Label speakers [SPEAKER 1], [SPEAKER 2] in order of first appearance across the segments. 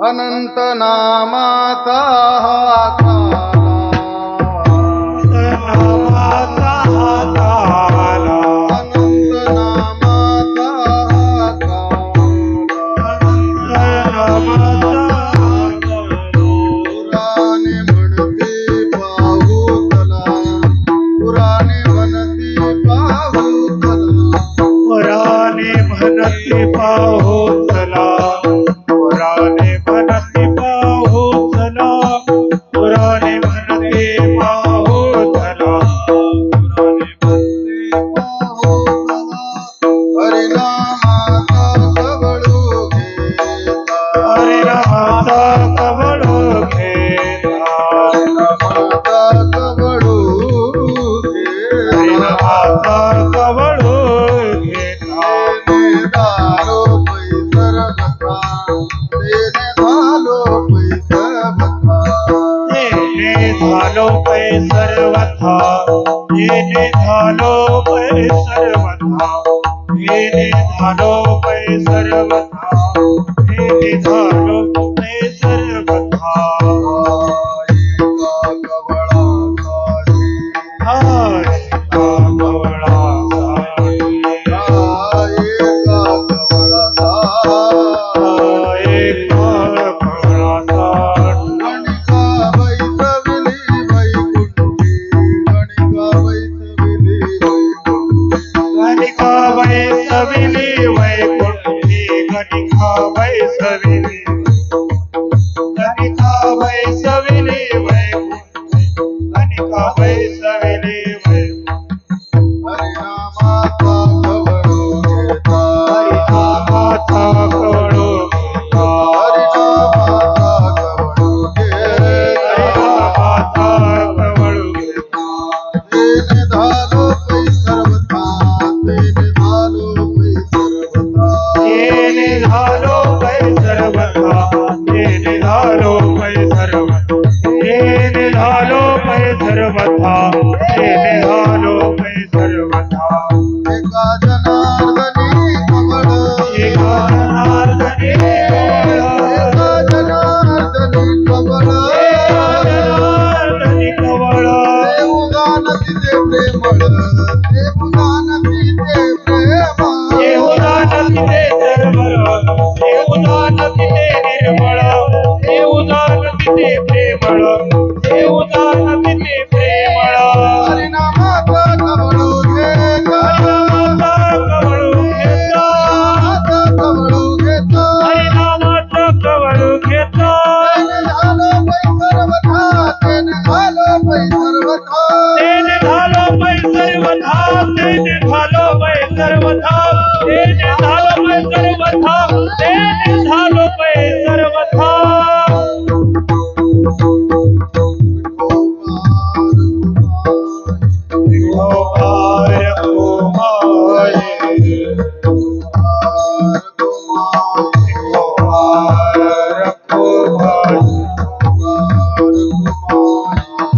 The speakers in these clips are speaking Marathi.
[SPEAKER 1] अनंत नामाचा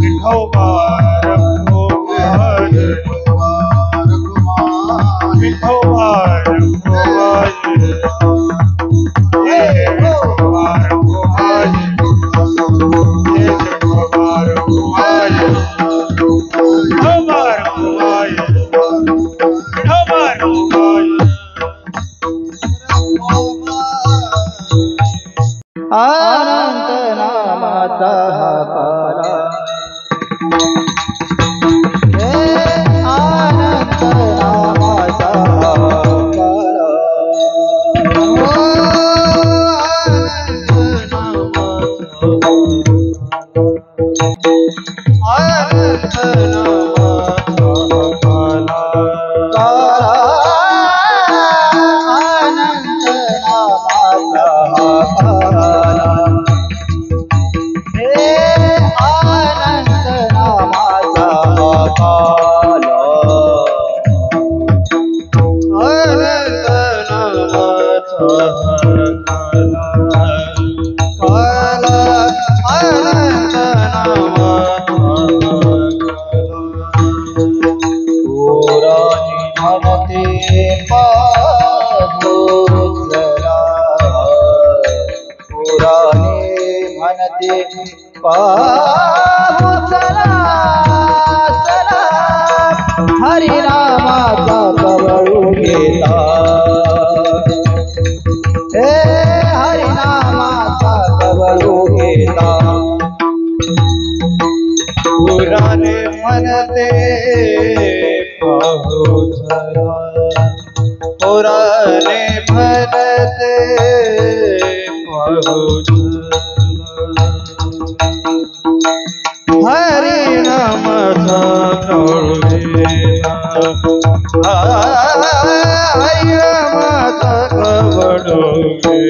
[SPEAKER 2] विठोबा रघुमाई विठोबा रघुमाई हे विठोबा रघुमाई हे विठोबा रघुमाई विठोबा रघुमाई विठोबा रघुमाई
[SPEAKER 3] अनंत नामाचा हाकारा अनंत नामाचा हाकारा अनंत हरिनामाचा कवळू घेता हे हरिनामाचा कवळू घेता पुराणे म्हणते पाहू चला पुराणे म्हणते पाहू हरिनामाचा कवळू घेता हरिनामाचा कवळू घेता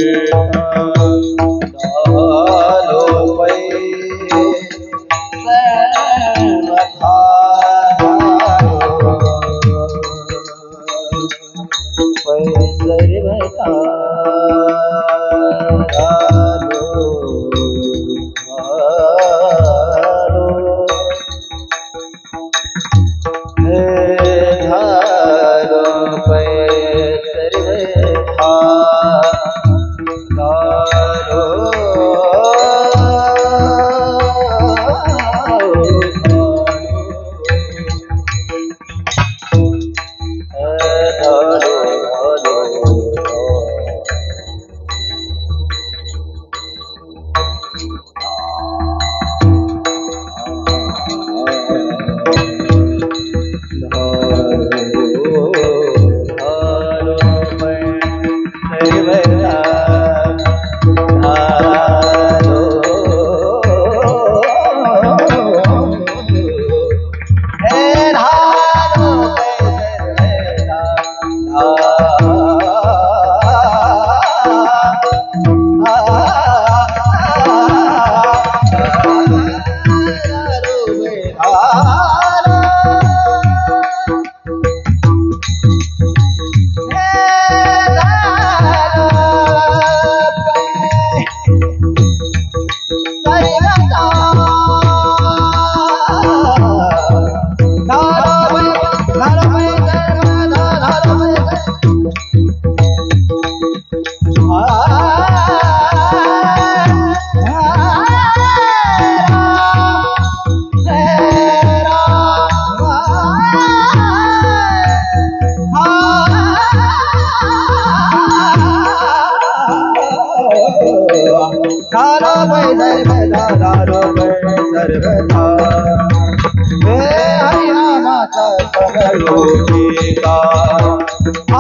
[SPEAKER 3] हरिनामाचा कवळू घेता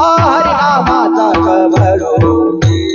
[SPEAKER 3] हरिनामाचा कवळू घेता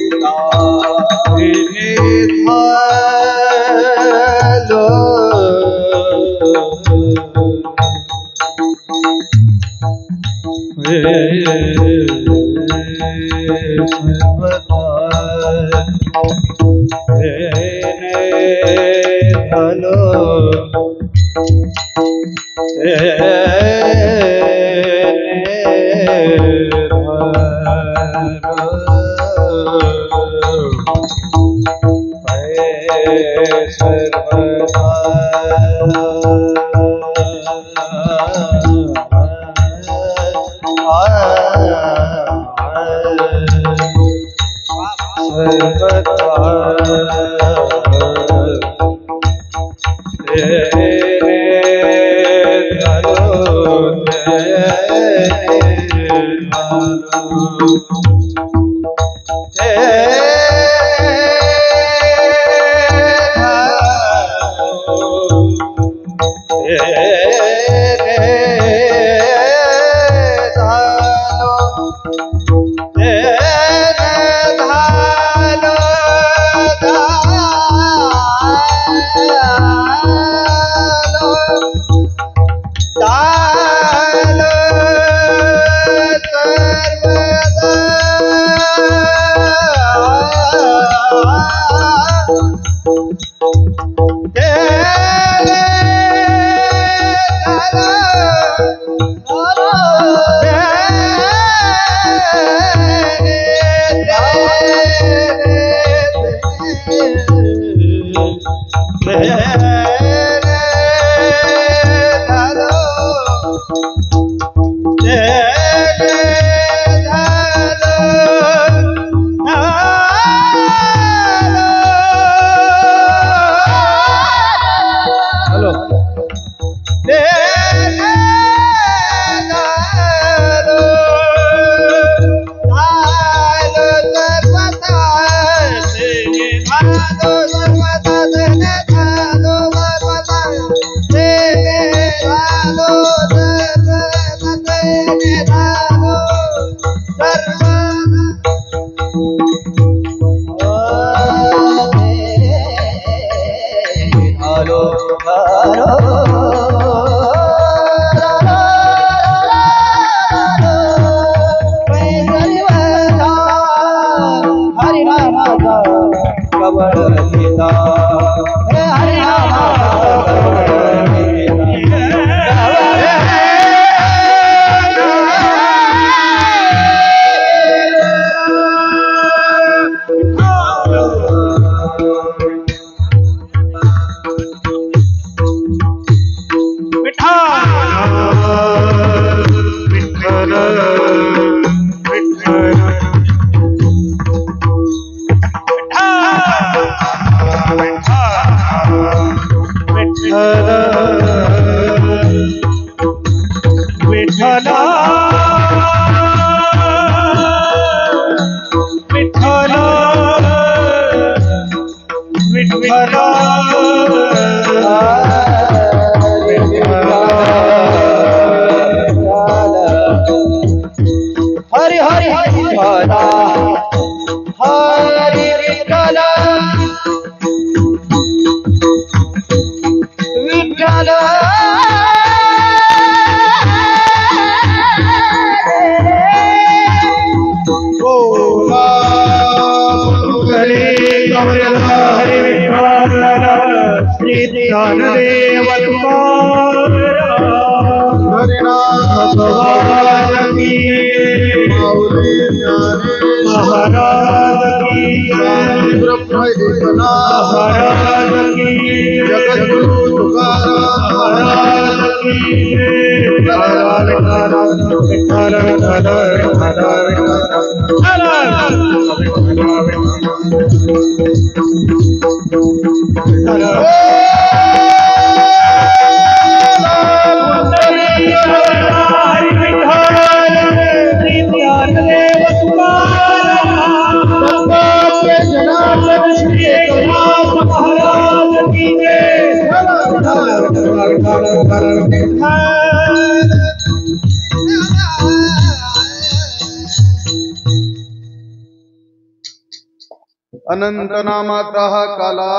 [SPEAKER 1] अनंत नामाचा हा काला,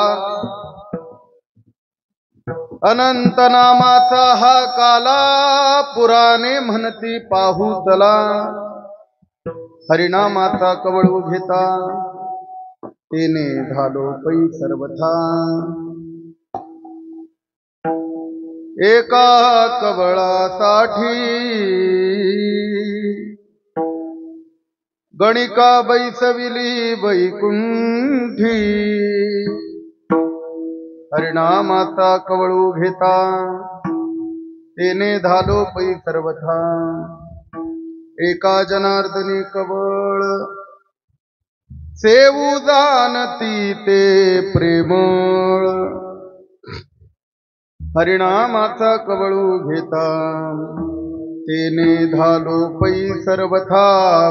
[SPEAKER 1] अनंत नामाचा हा काला, पुराणे म्हणती पाहू चला. हरिनामाचा कवळ घेता, तेने झालो पै सर्वथा. एका कवळासाठी गणिका बैसविली वैकुंठी. हरिनामाचा कवळू घेता तेने धालो पै सर्वथा एका जनार्दनी कवळ सेवू जाणती ते प्रेमळ हरिनामाचा कवळू घेता तेने धालो पै सर्वथा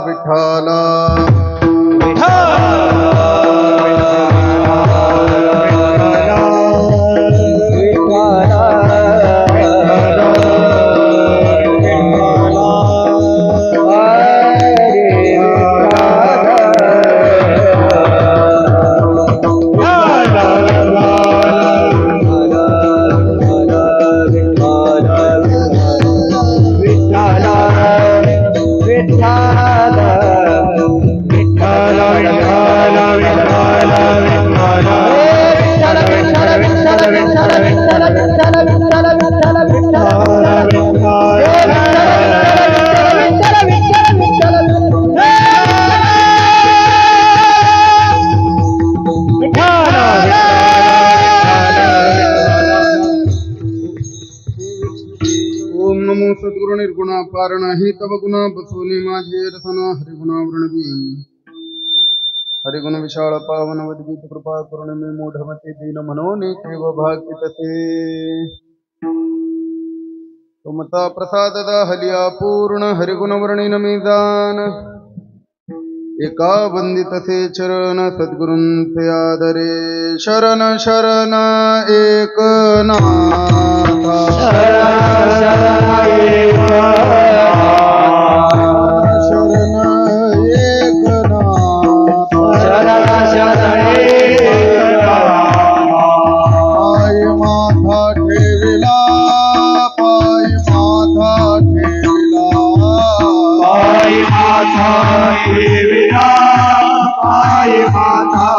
[SPEAKER 1] विठाला सद्गुरु निर्गुणा कारण हि तव गुणा बसवली माझे रसना हरिगुणावृणवी हरिगुण विशाळ पावन वद्गीत कृपा करुण मी मूढमते दीन म्हणून केव भाग्य तसे तुमचा प्रसाद दाहलिया पूर्ण हरिगुण वर्णिन मी जान एका वंदितसे चरण सद्गुरूंचे आदरे शरण शरण एकनाथा शरण पाय माथा ठेविला पाय माथा ठेविला
[SPEAKER 2] पाय माथा ठेविला पाय माथा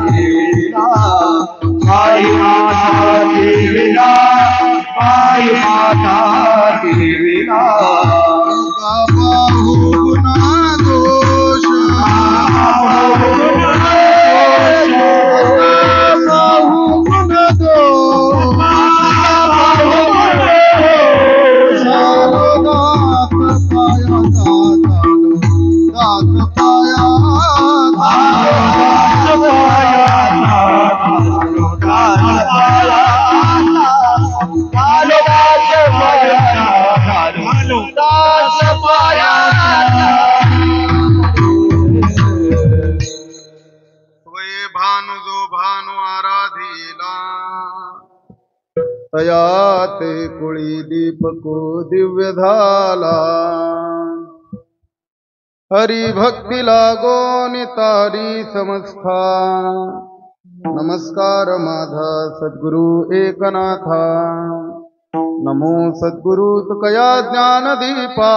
[SPEAKER 2] ठेविला पाय माथा ठेविला पाय माथा ठेविला
[SPEAKER 1] बाहु गुना दोष बाहु गुण दोष दात पाया दात पाया भानु जो भानु आराधिला तया ते कुळी दीपको दिव्य झाला हरी भक्ती लागो नितारी समस्था नमस्कार माझा सद्गुरु एकनाथा नमो सद्गुरु तुकया ज्ञान दीपा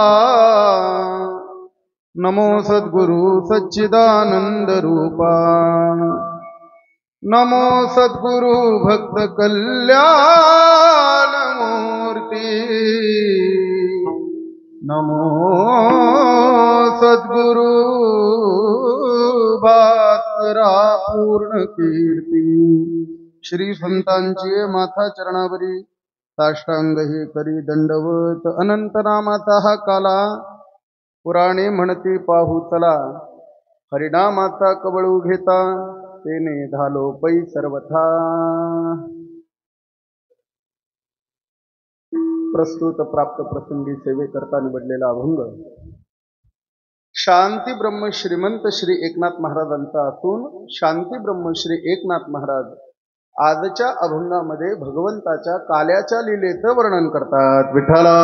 [SPEAKER 1] नमो सद्गुरु सच्चिदानंद रूपा नमो सद्गुरु भक्त कल्याण मूर्ती नमो सद्गुरु भास्करा पूर्ण कीर्ती श्री संतांची माथा चरणावरी साष्टांग हे करी दंडवत अनंत नामाचा हा काला पुराणे म्हणती पाहू चला हरिनामाचा कवळू घेता तेने धालो पै सर्वथा प्रस्तुत प्राप्त प्रसंगी सेवे करता निवडलेला अभंग शांती ब्रह्म श्रीमंत श्री एकनाथ महाराजांचा असून शांती ब्रह्म श्री एकनाथ महाराज आजच्या अभंगामध्ये भगवंताच्या काल्याच्या लीलेचं वर्णन करतात विठ्ठला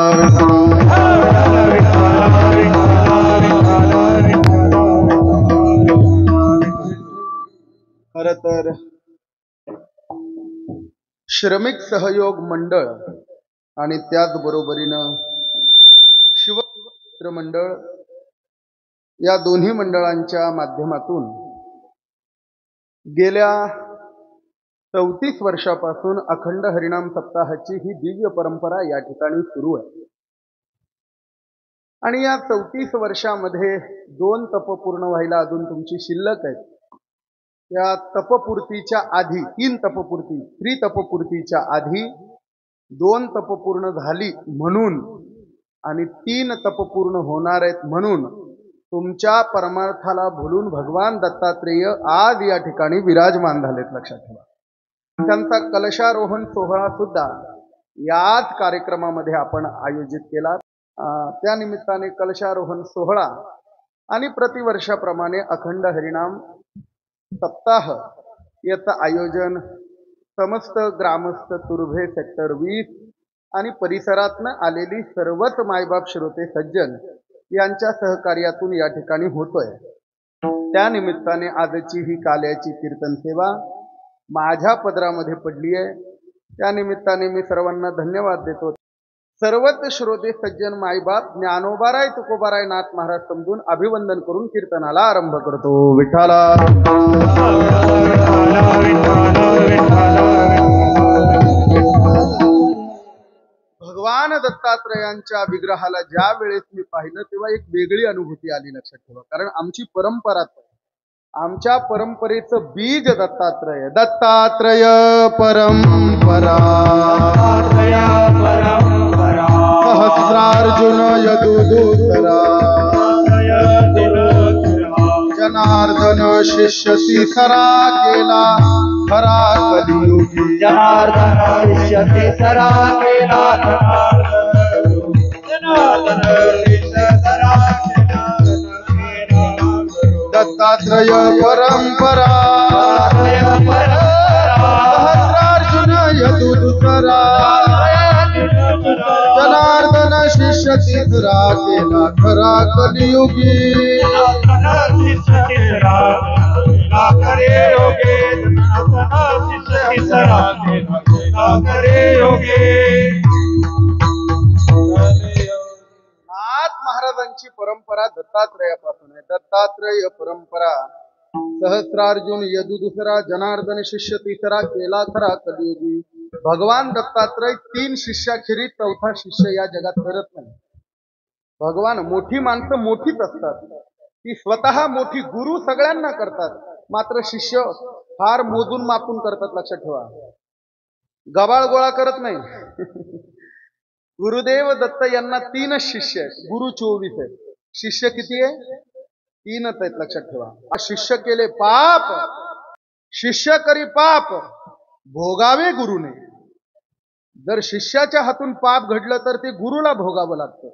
[SPEAKER 1] खर तर श्रमिक सहयोग मंडळ आणि त्याचबरोबरीनं शिवमित्र मंडळ या दोन्ही मंडळांच्या माध्यमातून गेल्या 34 वर्षापासून अखंड हरिनाम सप्ताहाची ही दिव्य परंपरा या ठिकाणी सुरू आहे आणि या 34 वर्षामध्ये 2 तप पूर्ण व्हायला अजून तुमची शिल्लक आहेत त्या तपपूर्तीच्या आधी 3 तपपूर्ती त्रितपपूर्तीच्या आधी 2 तपपूर्ण झाली म्हणून आणि 3 तपपूर्ण होणार आहेत म्हणून तुमच्या परमार्थाला भुलून भगवान दत्तात्रेय आज या ठिकाणी विराजमान झालेत, लक्षात ठेवा। त्यांचा कलशारोहण सोहळा सुद्धा याच कार्यक्रमामध्ये आपण आयोजित केला। त्या निमित्ताने कलशारोहण सोहळा आणि प्रतिवर्षाप्रमाणे अखंड हरिनाम सप्ताह याचं आयोजन समस्त ग्रामस्थ तुर्भे सेक्टर 20 आणि परिसरातनं आलेली सर्वच मायबाप श्रोते सज्जन यांच्या सहकार्यातून या ठिकाणी होतोय। त्या निमित्ताने आजची ही काल्याची कीर्तन सेवा माझ्या पदरामध्ये पडली आहे। त्या निमित्ताने मी सर्वांना धन्यवाद देतो। सर्वच श्रोते सज्जन मायबाप ज्ञानोबाराय तुकोबाराय नाथ महाराज समजून अभिवंदन करून कीर्तनाला आरंभ करतो। विठ्ठला भगवान दत्तात्रयांच्या विग्रहाला ज्या वेळेस मी पाहिलं तेव्हा एक वेगळी अनुभूती आली, लक्षात ठेवा। कारण आमची परंपराच आहे, आमच्या परंपरेचं बीज दत्तात्रय। दत्तात्रय परंपरा सहस्रार्जुन यदुदूतरा जनार्दन शिष्य शिखरा केला खरा कलियुगी।
[SPEAKER 3] जनार्दन शिष्य शिखरा केला
[SPEAKER 1] दत्तात्रय परंपरा सहस्रार्जुन यदुदूतरा जनार्दन शिष्य शिखरा केला खरा कलियुगी। नाथ महाराजांची परंपरा दत्तात्रयापासून आहे। दत्तात्रय परंपरा सहस्रार्जुन यदुदूसरा जनार्दन शिष्य तिसरा केला खरा कलियुगी। भगवान दत्तात्रय 3 शिष्याखेरीज 4था शिष्य या जगात करत नाही। भगवान मोठी माणसं मोठीच असतात, ती स्वतः मोठी गुरु सगळ्यांना करतात, मात्र शिष्य फार मोजून मापून करतात, लक्षात ठेवा। गबाळ गोळा करत नाही। गुरुदेव दत्त यांना 3 शिष्य आहेत, गुरु 24 आहेत, शिष्य किती आहे? 3च आहेत, लक्षात ठेवा। शिष्य केले पाप, शिष्य करी पाप भोगावे गुरुने। जर शिष्याच्या हातून पाप घडलं तर ते गुरुला भोगावं लागतं।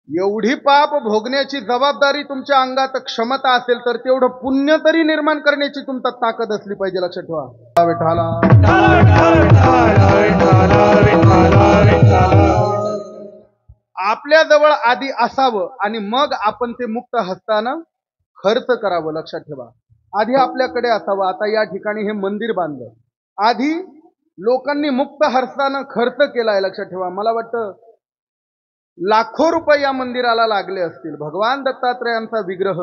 [SPEAKER 1] एवढी पाप भोगण्याची जबाबदारी तुमच्या अंगात क्षमता असेल तर तेवढं पुण्य तरी निर्माण करण्याची तुमचा ताकद असली पाहिजे, लक्षात ठेवा। विठ्ठला आपल्या जवळ आधी असावं आणि मग आपण ते मुक्त हस्तानं खर्च करावं, लक्षात ठेवा। आधी आपल्याकडे असावं। आता या ठिकाणी हे मंदिर बांधलं, आधी लोकांनी मुक्त हस्तानं खर्च केलाय, लक्षात ठेवा। मला वाटतं लाखो रुपये या मंदिराला लागले असतील। भगवान दत्तात्रयांचा विग्रह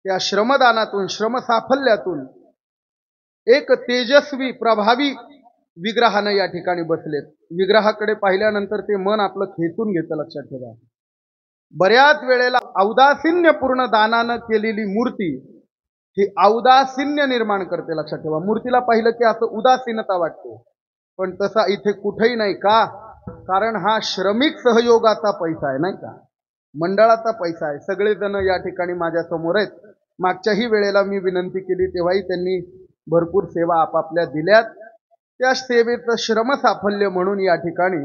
[SPEAKER 1] त्या श्रमदानातून श्रमसाफल्यातून एक तेजस्वी प्रभावी विग्रहानं या ठिकाणी बसलेत। विग्रहाकडे पाहिल्यानंतर ते मन आपलं खेचून घेतं, लक्षात ठेवा। बऱ्याच वेळेला औदासिन्यपूर्ण दानानं केलेली मूर्ती ही औदासिन्य निर्माण करते, लक्षात ठेवा। मूर्तीला पाहिलं की असं उदासीनता वाटते, पण तसा इथे कुठेही नाही। का? कारण हा श्रमिक सहयोगाचा पैसा आहे, नाही का, मंडळाचा पैसा आहे। सगळेजण या ठिकाणी माझ्या समोर आहेत। मागच्याही वेळेला मी विनंती केली तेव्हाही त्यांनी भरपूर सेवा आपापल्या दिल्यात। त्या सेवेचं श्रमसाफल्य म्हणून या ठिकाणी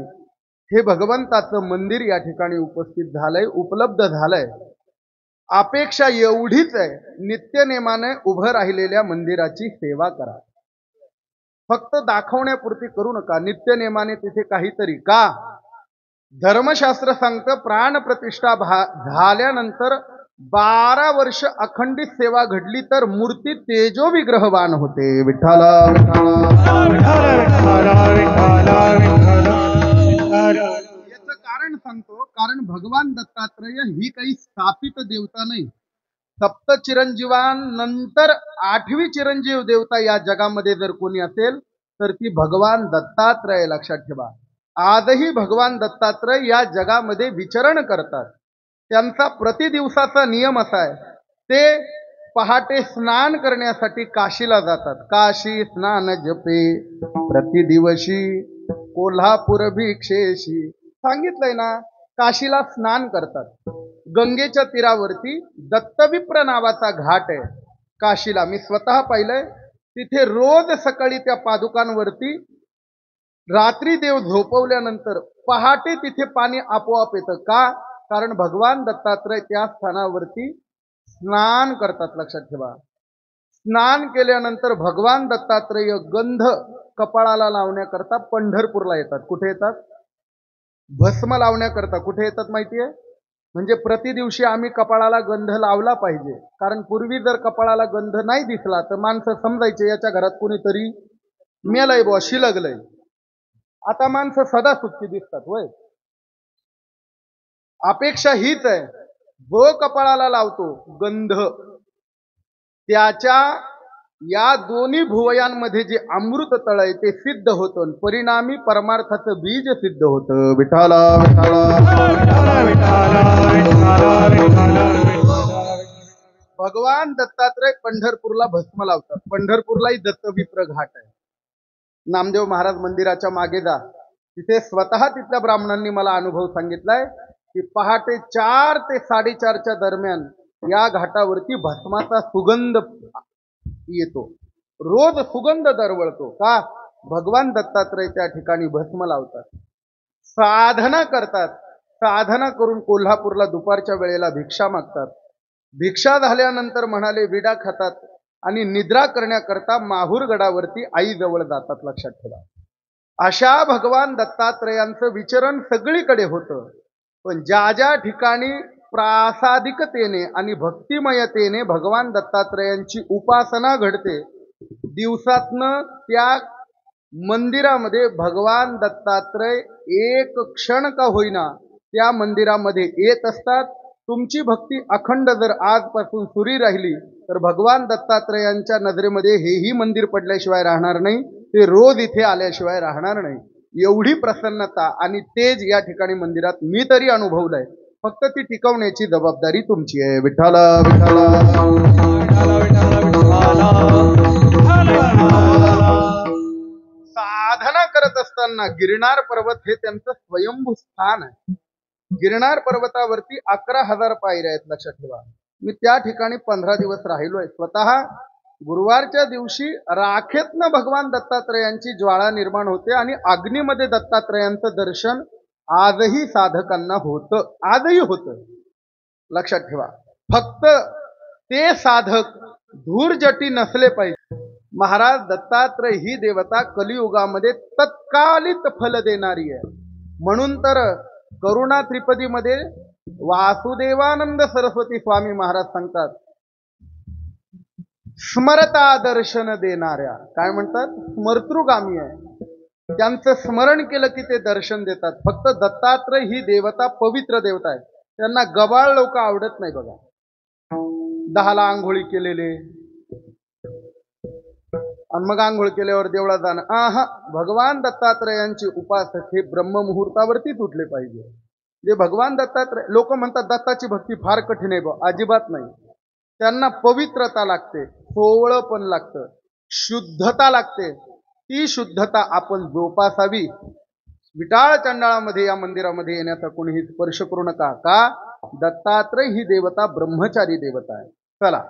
[SPEAKER 1] हे भगवंताचं मंदिर या ठिकाणी उपस्थित झालंय, उपलब्ध झालंय। अपेक्षा एवढीच आहे, नित्यनेमाने उभं राहिलेल्या मंदिराची सेवा करा। फक्त दाखवण्यापुरती करू नका, नित्यनेमाने तिथे काहीतरी। का? धर्मशास्त्र सांगतं प्राणप्रतिष्ठा झाल्यानंतर 12 वर्ष अखंडित सेवा घडली तर मूर्ती तेजो विग्रहवान होते। विठ्ठला याचं कारण सांगतो, कारण भगवान दत्तात्रय ही काही स्थापित देवता नाही। सप्त चिरंजीवांनंतर 8वी चिरंजीव देवता या जगामध्ये जर कोणी असेल तर ती भगवान दत्तात्रय, लक्षात ठेवा। आजही भगवान दत्तात्रय या जगामध्ये विचरण करतात। त्यांचा प्रतिदिवसाचा नियम असा आहे, ते पहाटे स्नान करण्यासाठी काशीला जातात. काशी स्नान जपे प्रतिदिवशी कोल्हापूर भिक्षेशी. सांगितलंय ना, काशीला स्नान करतात. गंगेच्या तीरावरती दत्तविप्र नावाचा घाट आहे काशीला. मी स्वतः पाहिलंय. तिथे रोज सकाळी त्या पादुकांवरती रात्री देव झोपवल्यानंतर पहाटे तिथे पाणी आपोआप येतं. का? कारण भगवान दत्तात्रय त्या स्थानावरती स्नान करतात. लक्षात ठेवा. स्नान केल्यानंतर भगवान दत्तात्रेय गंध कपाळाला लावण्याकरता पंढरपूरला येतात. कुठे येतात? भस्म लावण्याकरता. कुठे येतात माहितीये? म्हणजे प्रतिदिवशी आम्ही कपाळाला गंध लावला पाहिजे. कारण पूर्वी जर कपाळाला गंध नाही दिसला तर माणसं समजायचे याच्या घरात कोणीतरी मेलय बुवा, शिलगलय. आता माणसं सदा सुटकी दिसतात. होय, अपेक्षा हीच आहे. जो कपाळाला लावतो गंध, त्याच्या या दोन्ही भुवयांमध्ये जे अमृत तळ आहे ते सिद्ध होतं. परिणामी परमार्थाचं बीज सिद्ध होतं. विठाला विठाला भगवान दत्तात्रय पंढरपूरला भस्म लावतात. पंढरपूरलाही दत्तविप्र घाट आहे. नामदेव महाराज मंदिराच्या मागे जा, तिथे स्वतः तिथल्या ब्राह्मणांनी मला अनुभव सांगितलाय की पहाटे 4 ते 4:30च्या दरम्यान या घाटावरती भस्माचा सुगंध येतो. रोज सुगंध दरवळतो. का? भगवान दत्तात्रय त्या ठिकाणी भस्म लावतात, साधना करतात. साधना करून कोल्हापूरला दुपारच्या वेळेला भिक्षा मागतात. भिक्षा झाल्यानंतर म्हणाले विडा खातात आणि निद्रा करण्याकरता माहूर गडावरती आईजवळ जातात. लक्षात ठेवा. अशा भगवान दत्तात्रयांचं विचरण सगळीकडे होतं. पण ज्या ज्या ठिकाणी प्रासादिकतेने आणि भक्तिमयतेने भगवान दत्तात्रयांची उपासना घडते, दिवसातनं त्या मंदिरामध्ये भगवान दत्तात्रय एक क्षण का होईना त्या मंदिरामध्ये येत असतात. तुमची भक्ती अखंड जर आजपासून सुरी राहिली तर भगवान दत्तात्रयांच्या नजरेमध्ये हेही मंदिर पडल्याशिवाय राहणार नाही, ते रोज इथे आल्याशिवाय राहणार नाही. एवढी प्रसन्नता आणि तेज या ठिकाणी मंदिरात मी तरी अनुभवलंय. फक्त ती टिकवण्याची जबाबदारी तुमची आहे. विठाला विठाला साधना करत असताना गिरनार पर्वत हे त्यांचं स्वयंभू स्थान आहे. गिरनार पर्वतावरती 11,000 पायऱ्या आहेत. लक्षात ठेवा. मी त्या ठिकाणी 15 दिवस राहिलोय. स्वतः गुरुवारच्या दिवशी राखेतनं भगवान दत्तात्रयांची ज्वाळा निर्माण होते आणि अग्नीमध्ये दत्तात्रयांचं दर्शन आजही साधकांना होतं. आजही होतं. लक्षात ठेवा. फक्त ते साधक धूर्जटी नसले पाहिजे. महाराज दत्तात्रय ही देवता कलियुगामध्ये तत्कालित फल देणारी आहे. म्हणून तर करुणा त्रिपदीमध्ये वासुदेवानंद सरस्वती स्वामी महाराज सांगतात, स्मरता दर्शन देणाऱ्या. काय म्हणतात? स्मर्तृगामी आहे. त्यांचं स्मरण केलं की ते दर्शन देतात. फक्त दत्तात्रय ही देवता पवित्र देवता आहे. त्यांना गबाळ लोक आवडत नाही. बघा, 10ला आंघोळी केलेले आणि मग आंघोळ केल्यावर देवळात जाणं. भगवान दत्तात्रयांची उपासक हे ब्रह्ममुहूर्तावरतीच उठले पाहिजे. जे भगवान दत्तात्रय, लोक म्हणतात दत्ताची भक्ती फार कठीण आहे. अजिबात नाही. त्यांना पवित्रता लागते, सोवळं पण लागतं, शुद्धता लागते. ती शुद्धता आपण जोपासावी. विटाळ चंडाळामध्ये या मंदिरामध्ये येण्याचा कोणीही स्पर्श करू नका. का? दत्तात्रय ही देवता ब्रह्मचारी देवता आहे. चला,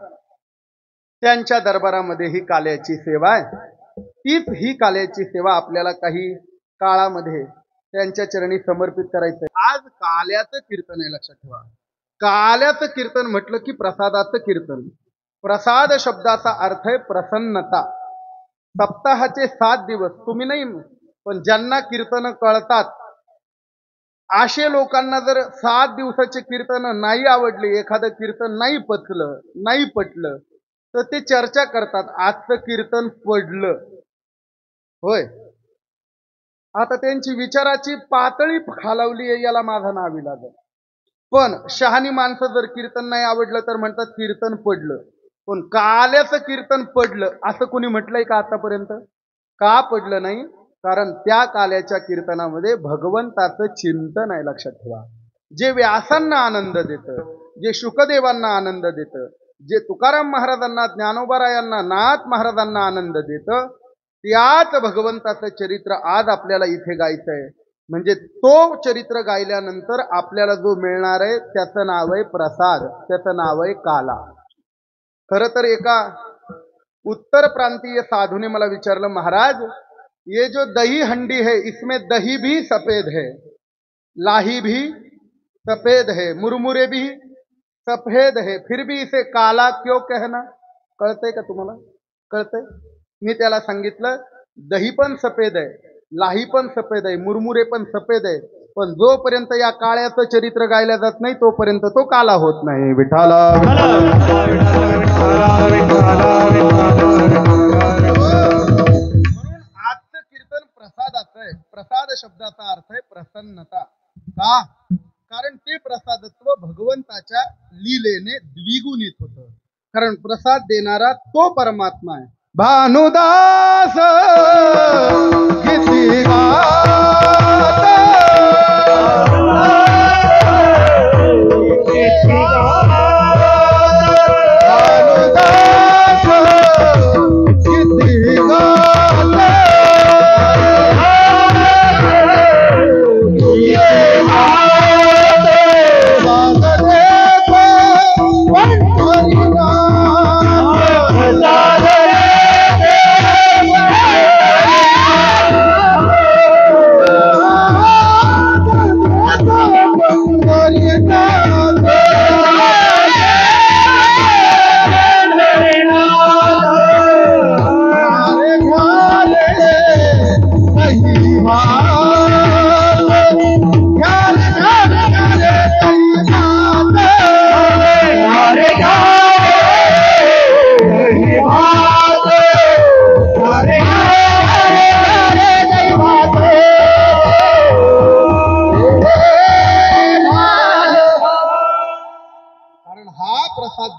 [SPEAKER 1] त्यांच्या दरबारामध्ये ही काल्याची सेवा आहे. तीच ही काल्याची सेवा आपल्याला काही काळामध्ये त्यांच्या चरणी समर्पित करायचं आहे. आज काल्याचं कीर्तन आहे. लक्षात ठेवा. काल्याचं कीर्तन म्हटलं की प्रसादाचं कीर्तन. प्रसाद शब्दाचा अर्थ आहे प्रसन्नता. सप्ताहाचे 7 दिवस तुम्ही नाही, पण ज्यांना कीर्तन कळतात असे लोकांना जर 7 दिवसाचे कीर्तन नाही आवडले, एखादं कीर्तन नाही पचलं, नाही पटलं, तर ते चर्चा करतात, आजचं कीर्तन पडलं. होय, आता त्यांची विचाराची पातळी खालावली आहे, याला माझा नाविलाज आहे. पण शहाणी माणसं जर कीर्तन नाही आवडलं तर म्हणतात कीर्तन पडलं. पण काल्याचं कीर्तन पडलं असं कोणी म्हटलंय का आतापर्यंत? का पडलं नाही? कारण त्या काल्याच्या कीर्तनामध्ये भगवंताचं चिंतन आहे. लक्षात ठेवा. जे व्यासांना आनंद देतं, जे शुकदेवांना आनंद देतं, जे तुकाराम महाराजांना, ज्ञानोबारायांना, नाथ महाराजांना आनंद देतं, त्याच भगवंताचं चरित्र आज आपल्याला इथे गायचंय. म्हणजे तो चरित्र गायल्यानंतर आपल्याला जो मिळणार आहे त्याचं नाव आहे प्रसाद, त्याचं नाव आहे काला. खरं तर एका उत्तर प्रांतीय साधूने मला विचारलं, महाराज ये जो दही हंडी है इसमें दही भी सफेद है, लाही भी सफेद है, मुरमुरे भी सफेद है, फिर भी इसे काला क्यों कहना? कळतंय का तुम्हाला? कळतंय? मी त्याला सांगितलं, दही पण सफेद आहे, लाही पण सफेद आहे, मुरमुरे पण सफेद आहे, पण जोपर्यंत या काळ्याचं चरित्र गायलं जात नाही तोपर्यंत तो काला होत नाही. विठाला प्रसादाचं आहे. प्रसाद शब्दाचा अर्थ आहे प्रसन्नता. का? कारण ते प्रसादत्व भगवंताच्या लीलेने द्विगुणित होतं. कारण प्रसाद देणारा तो परमात्मा आहे. भानुदास किती गात, भानुदास किती गात,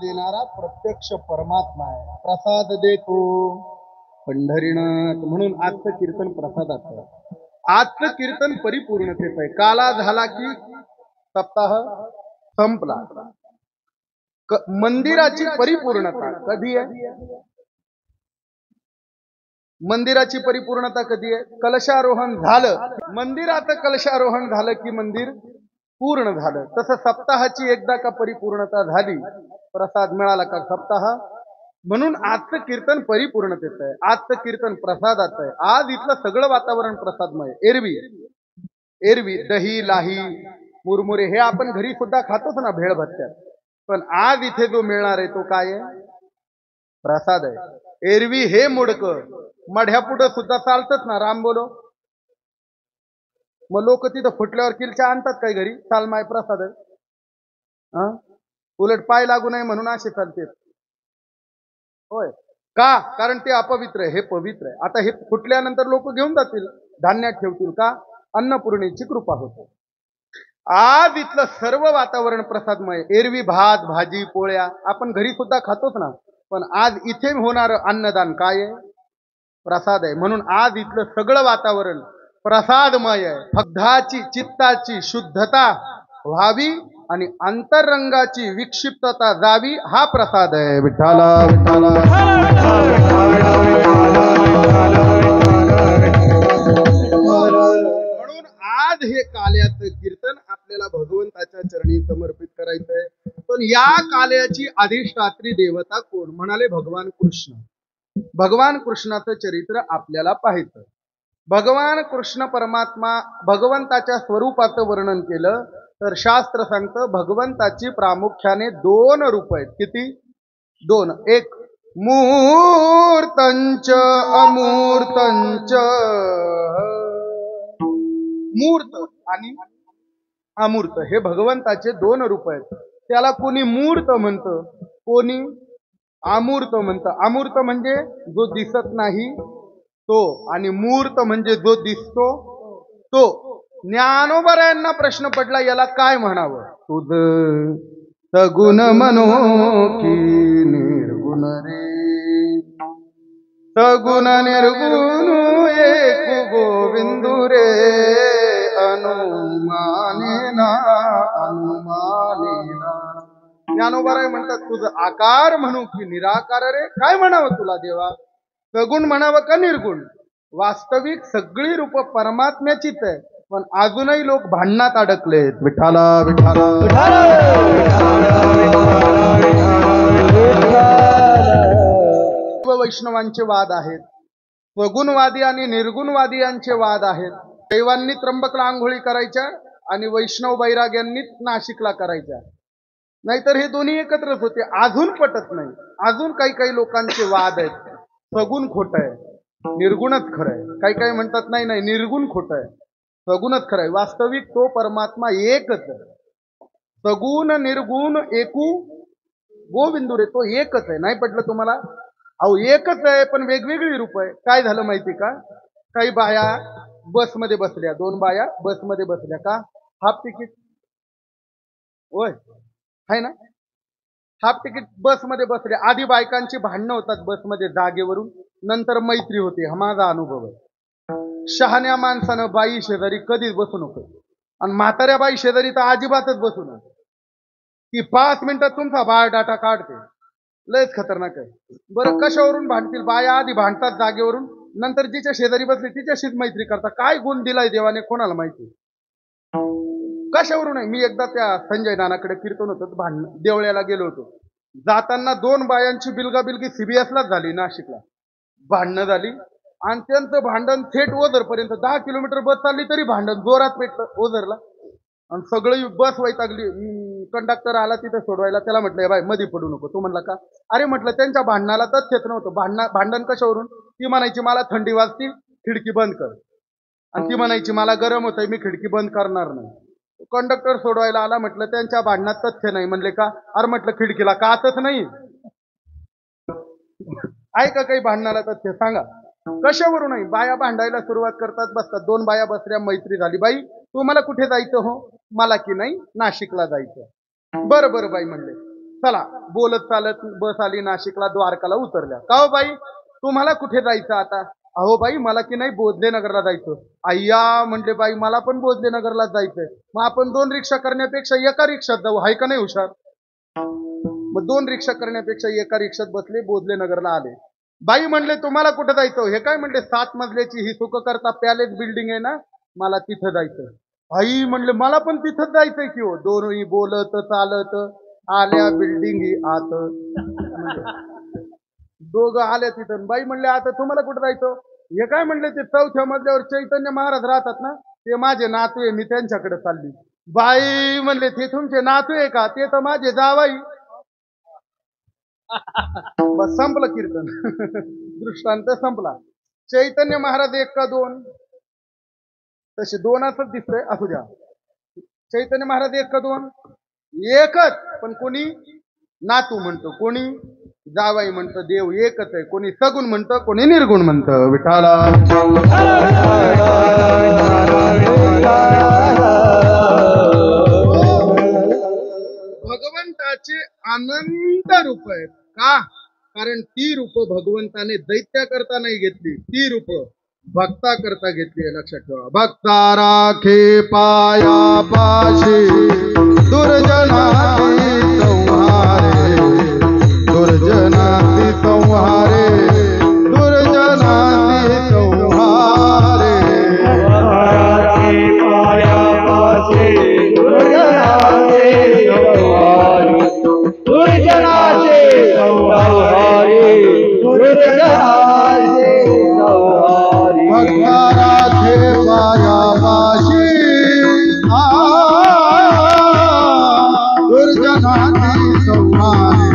[SPEAKER 1] देणारा प्रत्यक्ष परमात्मा आहे. प्रसाद देतो पंढरीनाथ. म्हणून आजचं कीर्तन प्रसादाचं. आजचं कीर्तन परिपूर्णतेचं आहे. काला झाला की सप्ताह संपला. मंदिराची परिपूर्णता कधी आहे? मंदिराची परिपूर्णता कधी आहे? कलशारोहण झालं. मंदिराचं कलशारोहण झालं की मंदिर पूर्ण झालं. तसं सप्ताहाची एकदा का परिपूर्णता झाली, प्रसाद मिळाला का सप्ताह. म्हणून आजचं कीर्तन परिपूर्णतेचं आहे. आजचं कीर्तन प्रसादाचं आहे. आज इथलं सगळं वातावरण प्रसादमय. एरवी दही, लाही, मुरमुरे हे आपण घरी सुद्धा खातोच ना भेळ भत्त्यात. पण आज इथे जो मिळणार आहे तो काय आहे? प्रसाद आहे. एरवी हे मुडकं मढ्यापुढं सुद्धा चालतच ना, राम बोलो. मग लोक तिथं फुटल्यावर किलच्या आणतात काय घरी? चाल माय प्रसाद आहे. उलट पाय लागू नये म्हणून असे चालते. होय का? कारण ते अपवित्र आहे, हे पवित्र आहे. आता हे फुटल्यानंतर लोक घेऊन जातील, धान्यात ठेवतील. का? अन्नपूर्णेची कृपा होते. आज इथलं सर्व वातावरण प्रसादमय. एरवी भात, भाजी, पोळ्या आपण घरी सुद्धा खातोच ना, पण आज इथे होणार अन्नदान काय आहे? प्रसाद आहे. म्हणून आज इथलं सगळं वातावरण प्रसादमय आहे. भक्ताची चित्ताची शुद्धता व्हावी आणि अंतरंगाची विक्षिप्तता जावी, हा प्रसाद आहे. विठ्ठला विठ्ठला. म्हणून आज हे काल्याचं कीर्तन आपल्याला भगवंताच्या चरणी समर्पित करायचंय. पण या काल्याची अधिष्ठात्री देवता कोण? म्हणाले भगवान कृष्ण. भगवान कृष्णाचं चरित्र आपल्याला पाहायचं. भगवान कृष्ण परमात्मा भगवंताच्या स्वरूपाचं वर्णन केलं तर शास्त्र सांगतं भगवंताची प्रामुख्याने 2 रूप आहेत. किती? 2. एक मूर्तंच अमूर्तंच. मूर्त आणि अमूर्त हे भगवंताचे 2 रूप आहेत. त्याला कोणी मूर्त म्हणतं, कोणी अमूर्त म्हणतं. अमूर्त म्हणजे जो दिसत नाही तो, आणि मूर्त म्हणजे जो दिसतो तो. ज्ञानोबारायांना प्रश्न पडला, याला काय म्हणावं? तुझ सगुण म्हणो की निर्गुण रे, सगुण निर्गुण एक गोविंदू रे, अनुमाने ना अनुमाने ना. ज्ञानोबाराय म्हणतात तुझं आकार म्हणू की निराकार रे. काय म्हणावं तुला देवा, सगुण म्हणावं का निर्गुण? वास्तविक सगळी रूप परमात्म्याचीच आहे, पण अजूनही लोक भांडणात अडकलेत. विठाला विठाला वैष्णवांचे वाद आहेत, सगुणवादी आणि निर्गुणवादी यांचे वाद आहेत. शैवांनी त्र्यंबकला आंघोळी करायच्या आणि वैष्णव वैराग्यांनी नाशिकला करायच्या, नाहीतर हे दोन्ही एकत्रच होते. अजून पटत नाही. अजून काही काही लोकांचे वाद आहेत. सगुण खोट आहे, निर्गुणच खरं आहे. काही काही म्हणतात नाही नाही निर्गुण खोट आहे, सगुणच खरं आहे. वास्तविक तो परमात्मा एकच आहे. सगुण निर्गुण एकू गोविंदू रे, तो एकच आहे. नाही पटलं तुम्हाला? अहो एकच आहे, पण वेगवेगळी रूप आहे. काय झालं माहिती का, काही बाया बसमध्ये बसल्या, 2 बाया बसमध्ये बसल्या. का? हाफ तिकीट होय आहे ना, हाफ तिकीट बसमध्ये बसले. आधी बायकांची भांडणं होतात बसमध्ये जागेवरून, नंतर मैत्री होते. हा माझा अनुभव आहे. शहाण्या माणसानं बाई शेजारी कधीच बसू नको, आणि म्हाताऱ्या बाई शेजारी तर अजिबातच बसू नये. ती 5 मिनिटात तुमचा बायोडाटा काढते. लयच खतरनाक आहे. बरं कशावरून भांडतील बाया? आधी भांडतात जागेवरून, नंतर जिच्या शेजारी बसली तिच्याशीच मैत्री करतात. काय गुण दिलाय देवाने कोणाला माहिती, कशावरून आहे. मी एकदा त्या संजय नानाकडे कीर्तन होतं, भांडण देवळ्याला गेलो होतो. जाताना 2 बायांची बिलगाबिलगी सीबीएसलाच झाली, नाशिकला भांडणं झाली, आणि त्यांचं भांडण थेट ओझरपर्यंत. 10 किलोमीटर बस चालली तरी भांडण जोरात पेटलं ओझरला, आणि सगळी बस वैतागली. कंडक्टर आला तिथे सोडवायला, त्याला म्हटलं बाई मध्ये पडू नको. तो म्हणला का? अरे म्हटलं त्यांच्या भांडणाला तथ्यच नव्हतं. भांडण कशावरून? ती म्हणायची मला थंडी वाजती, खिडकी बंद कर, आणि ती म्हणायची मला गरम होतंय, मी खिडकी बंद करणार नाही. कंडक्टर सोडवायला आला, म्हटलं त्यांच्या भांडणात तथ्य नाही. म्हणले का? अरे म्हटलं खिडकीला काचच नाही आहे का काही भांडणाला तथ्य सांगा. कशावरून आहे? बाया भांडायला सुरुवात करतात, बसतात. 2 बाया बसल्या, मैत्री झाली. बाई तुम्हाला कुठे जायचं हो? मला की नाही नाशिकला जायचं. बरं बरं बाई म्हणले, चला. बोलत चालत बस आली नाशिकला, द्वारकाला उतरल्या. का हो बाई तुम्हाला कुठे जायचं आता? अहो बाई मला की नाही बोधले नगरला जायचं. अय्या म्हणले बाई मला पण बोधले नगरला जायचंय. मग आपण 2 रिक्षा करण्यापेक्षा एका रिक्षात जाऊ, हाय का नाही हुशार? मग 2 रिक्षा करण्यापेक्षा एका रिक्षात बसले, बोधले नगरला आले. बाई म्हणले तुम्हाला कुठे जायचं? हे काय म्हणले 7 मजल्याची ही सुख करता पॅलेस बिल्डिंग आहे ना, मला तिथं जायचं. आई म्हणले मला पण तिथंच जायचंय की हो. दोन्ही बोलत चालत आल्या बिल्डिंग आत. दोघं आल्या तिथं. बाई म्हणले आता तुम्हाला कुठं जायचं? हे काय म्हणले ते 4थ्या मजल्यावर चैतन्य महाराज राहतात ना, ते माझे नातू आहे, मी त्यांच्याकडे चालली. बाई म्हणले ते तुमचे नातू आहे का? ते तर माझे जावाई. बस संपलं कीर्तन. दृष्टांत संपला. चैतन्य महाराज 1 का 2? तसे 2च दिसतंय, असू द्या. चैतन्य महाराज 1 का 2? एकच. पण कोणी नातू म्हणतो, कोणी जावाई म्हणतं. देव एकच आहे. कोणी सगुण म्हणतं, कोणी निर्गुण म्हणतं. विठाला भगवंताचे अनंत रूप आहेत. का? कारण ती रूप भगवंताने दैत्या करता नाही घेतली, ती रूप भक्ता करता घेतली. लक्षात ठेवा. भक्ता राखे पाया पाशी दुर्जनाती संहारे, दुर्जनाती संहारे, दुर्जनाती संहारे.
[SPEAKER 3] राखे पाया पाशी दुर्जनाचे संहारी, दुर्जनाचे संहारी, दुर्जनाचे संहारी.
[SPEAKER 1] भक्ता राखे पाया पाशी दुर्जनाती संहारे,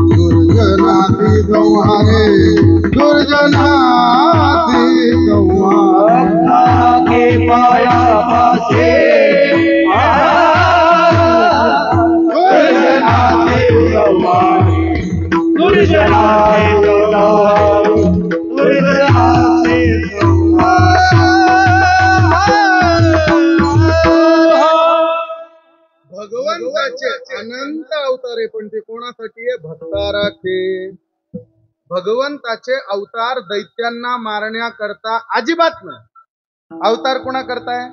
[SPEAKER 1] दुर्जनाती संहारे, दुर्जनाती संहारे.
[SPEAKER 3] राखे पाया पाशी दुर्जनाचे संहारी, दुर्जनाचे संहारी, दुर्जनाचे
[SPEAKER 1] भगवंताचे अनंत अवतार आहे, पण ते कोणासाठी आहे? भक्ता राखे. भगवंताचे अवतार दैत्यांना मारण्याकरता अजिबात नाही. अवतार कोणा करताय?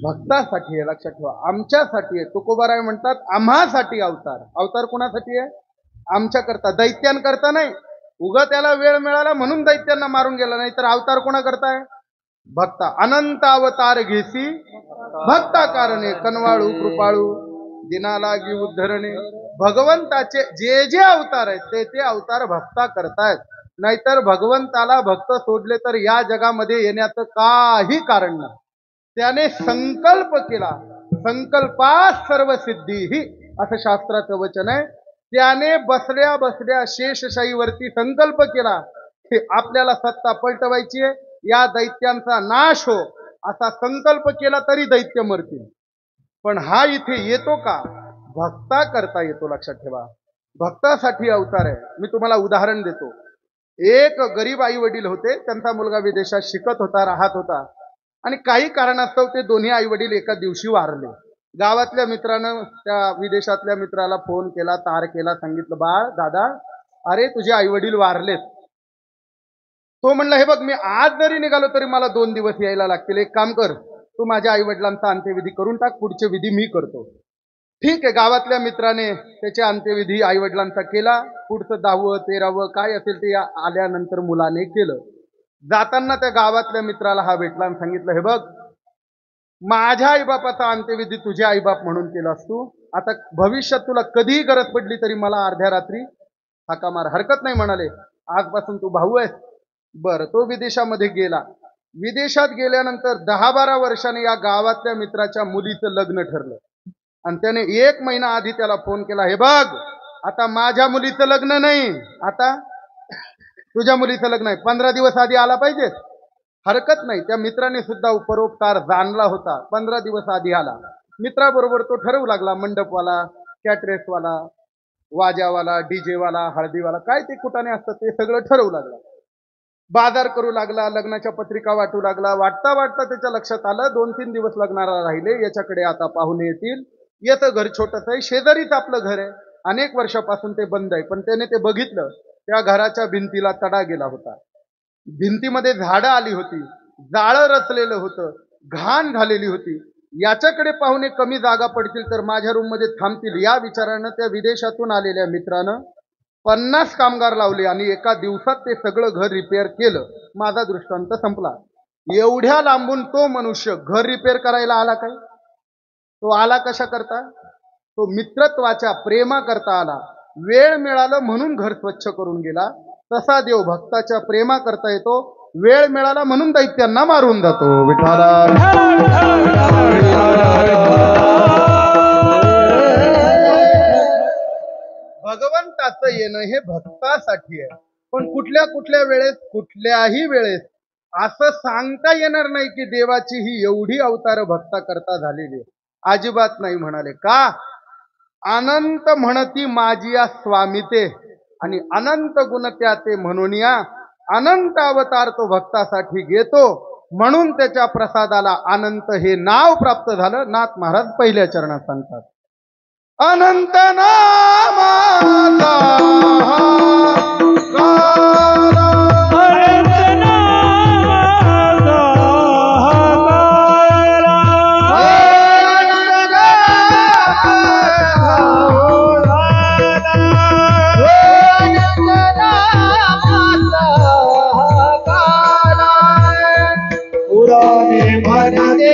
[SPEAKER 1] भक्तासाठी आहे, लक्षात ठेवा. आमच्यासाठी आहे. तुकोबाराय म्हणतात आम्हासाठी अवतार. अवतार कोणासाठी आहे? आमच्याकरता, दैत्यांकरता नाही. उगा त्याला वेळ मिळाला म्हणून दैत्यांना मारून गेला, नाही तर अवतार कोणा करताय? भक्ता. अनंत अवतार घेसी भक्ता कारणे, कनवाळू कृपाळू दिना लागी उद्धरणे. भगवंताचे जे जे अवतार आहेत ते ते अवतार भक्ता करतायत. नाहीतर भगवंताला भक्त सोडले तर या जगामध्ये येण्याचं काही कारण नाही. त्याने संकल्प केला, संकल्पात सर्व सिद्धी ही, असं शास्त्राचं वचन आहे. त्याने बसल्या बसल्या शेषशाहीवरती संकल्प केला की आपल्याला सत्ता पलटवायची आहे, या दैत्यांचा नाश हो, असा संकल्प केला तरी दैत्य मरतील. पण हा इथे येतो का? भक्ता करता येतो, लक्षात ठेवा. भक्तासाठी अवतार आहे. मी तुम्हाला उदाहरण देतो. एक गरीब आई वडील होते, त्यांचा मुलगा विदेशात शिकत होता, राहत होता, आणि काही कारणास्तव ते दोन्ही आई वडील एका दिवशी वारले. गावातल्या मित्रानं त्या विदेशातल्या मित्राला फोन केला, तार केला, सांगितलं, बाळ दादा, अरे तुझे आई वडील वारलेत. तो म्हणला, हे बघ, मी आज जरी निघालो तरी मला 2 दिवस यायला लागतील. एक काम कर, तू माझ्या आई वडिलांचा अंत्यविधी करून टाक, पुढचे विधी मी करतो. ठीक आहे. गावातल्या मित्राने त्याचे अंत्यविधी आई वडिलांचा केला. पुढचं 10वं 13वं काय असेल ते आल्यानंतर मुलाने केलं. जाताना त्या गावातल्या मित्राला हा भेटला आणि सांगितलं, हे बघ, माझ्या आईबापाचा अंत्यविधी तुझे आईबाप म्हणून केलास तू. आता भविष्यात तुला कधीही गरज पडली तरी मला अर्ध्या रात्री हाका मार, हरकत नाही. म्हणाले, आजपासून तू भाऊ आहेस. बरं. तो विदेशामध्ये गेला. विदेशात गेल्यानंतर 10-12 वर्षाने या गावातल्या मित्राच्या मुलीचं लग्न ठरलं आणि त्याने 1 महिना आधी त्याला फोन केला, हे बघ, आता माझ्या मुलीचं लग्न नाही, आता तुझ्या मुलीचं लग्न आहे, 15 दिवस आधी आला पाहिजे. हरकत नाही. त्या मित्राने सुद्धा परोपकार जाणला होता. 15 दिवस आधी आला. मित्राबरोबर तो ठरवू लागला, मंडपवाला, कॅटरेसवाला, वाजावाला, डीजेवाला, हळदीवाला, काय ते कुठाने असतं ते सगळं ठरवू लागला. बाजार करू लागला, लग्नाच्या पत्रिका वाटू लागला. वाटता वाटता त्याच्या लक्षात आलं 2-3 दिवस लग्नाला राहिले, याच्याकडे आता पाहुणे येतील. याचं घर छोटंच आहे, शेजारीच आपलं घर आहे, अनेक वर्षापासून ते बंद आहे. पण त्याने ते बघितलं, त्या घराच्या भिंतीला तडा गेला होता. भिंतीमध्ये झाडं आली होती, जाळं रचलेलं होतं, घाण झालेली होती. याच्याकडे पाहुणे कमी जागा पडतील तर माझ्या रूममध्ये थांबतील, या विचारानं त्या विदेशातून आलेल्या मित्रानं 50 कामगार लावले आणि एका दिवसात ते सगळं घर रिपेअर केलं. माझा दृष्टांत संपला. एवढ्या लांबून तो मनुष्य घर रिपेअर करायला आला काय? तो आला कशा करता? तो मित्रत्वाच्या प्रेमा करता आला. वेळ मिळालं म्हणून घर स्वच्छ करून गेला. तसा देव भक्ताच्या प्रेमा करता येतो. वेळ मिळाला म्हणून दैत्यांना मारून जातो. विठाला भगवंताचं येणं हे भक्तासाठी आहे. पण कुठल्या कुठल्या वेळेस, कुठल्याही वेळेस असं सांगता येणार नाही की देवाची ही एवढी अवतार भक्ता करता झालेली. अजिबात नाही. म्हणाले का? अनंत म्हणती माझिया स्वामी ते, आणि अनंत गुण त्याचे म्हणून या अनंत अवतार तो भक्तासाठी घेतो, म्हणून त्याच्या प्रसादाला अनंत हे नाव प्राप्त झालं. नाथ महाराज पहिल्या चरणात सांगतात, अनंत नामाचा
[SPEAKER 4] पुराणे म्हणते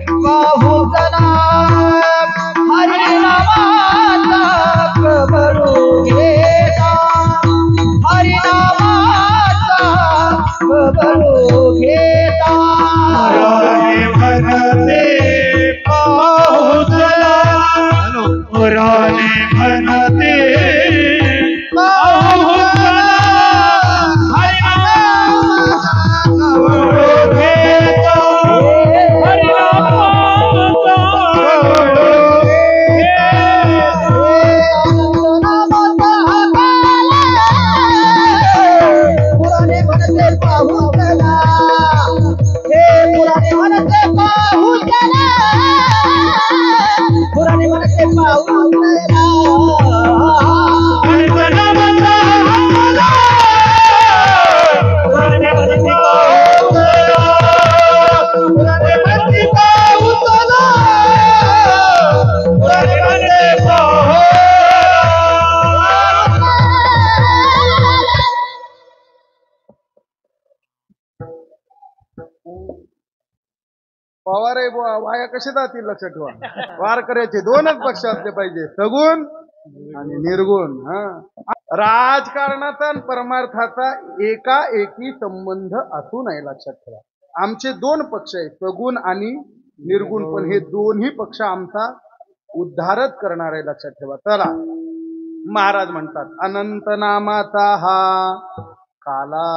[SPEAKER 4] पाहू चला.
[SPEAKER 1] पवार आहे बुवा, वाया कसे जातील लक्षात ठेवा. वारकऱ्याचे दोनच पक्ष असले पाहिजे, सगुण आणि निर्गुण. राजकारणाचा आणि परमार्थाचा एकाएकी संबंध असू नये लक्षात ठेवा. आमचे दोन पक्ष आहेत, सगुण आणि निर्गुण, पण हे दोन्ही पक्ष आमचा उद्धारच करणार आहे लक्षात ठेवा. चला, महाराज म्हणतात अनंत नामाचा हा काला.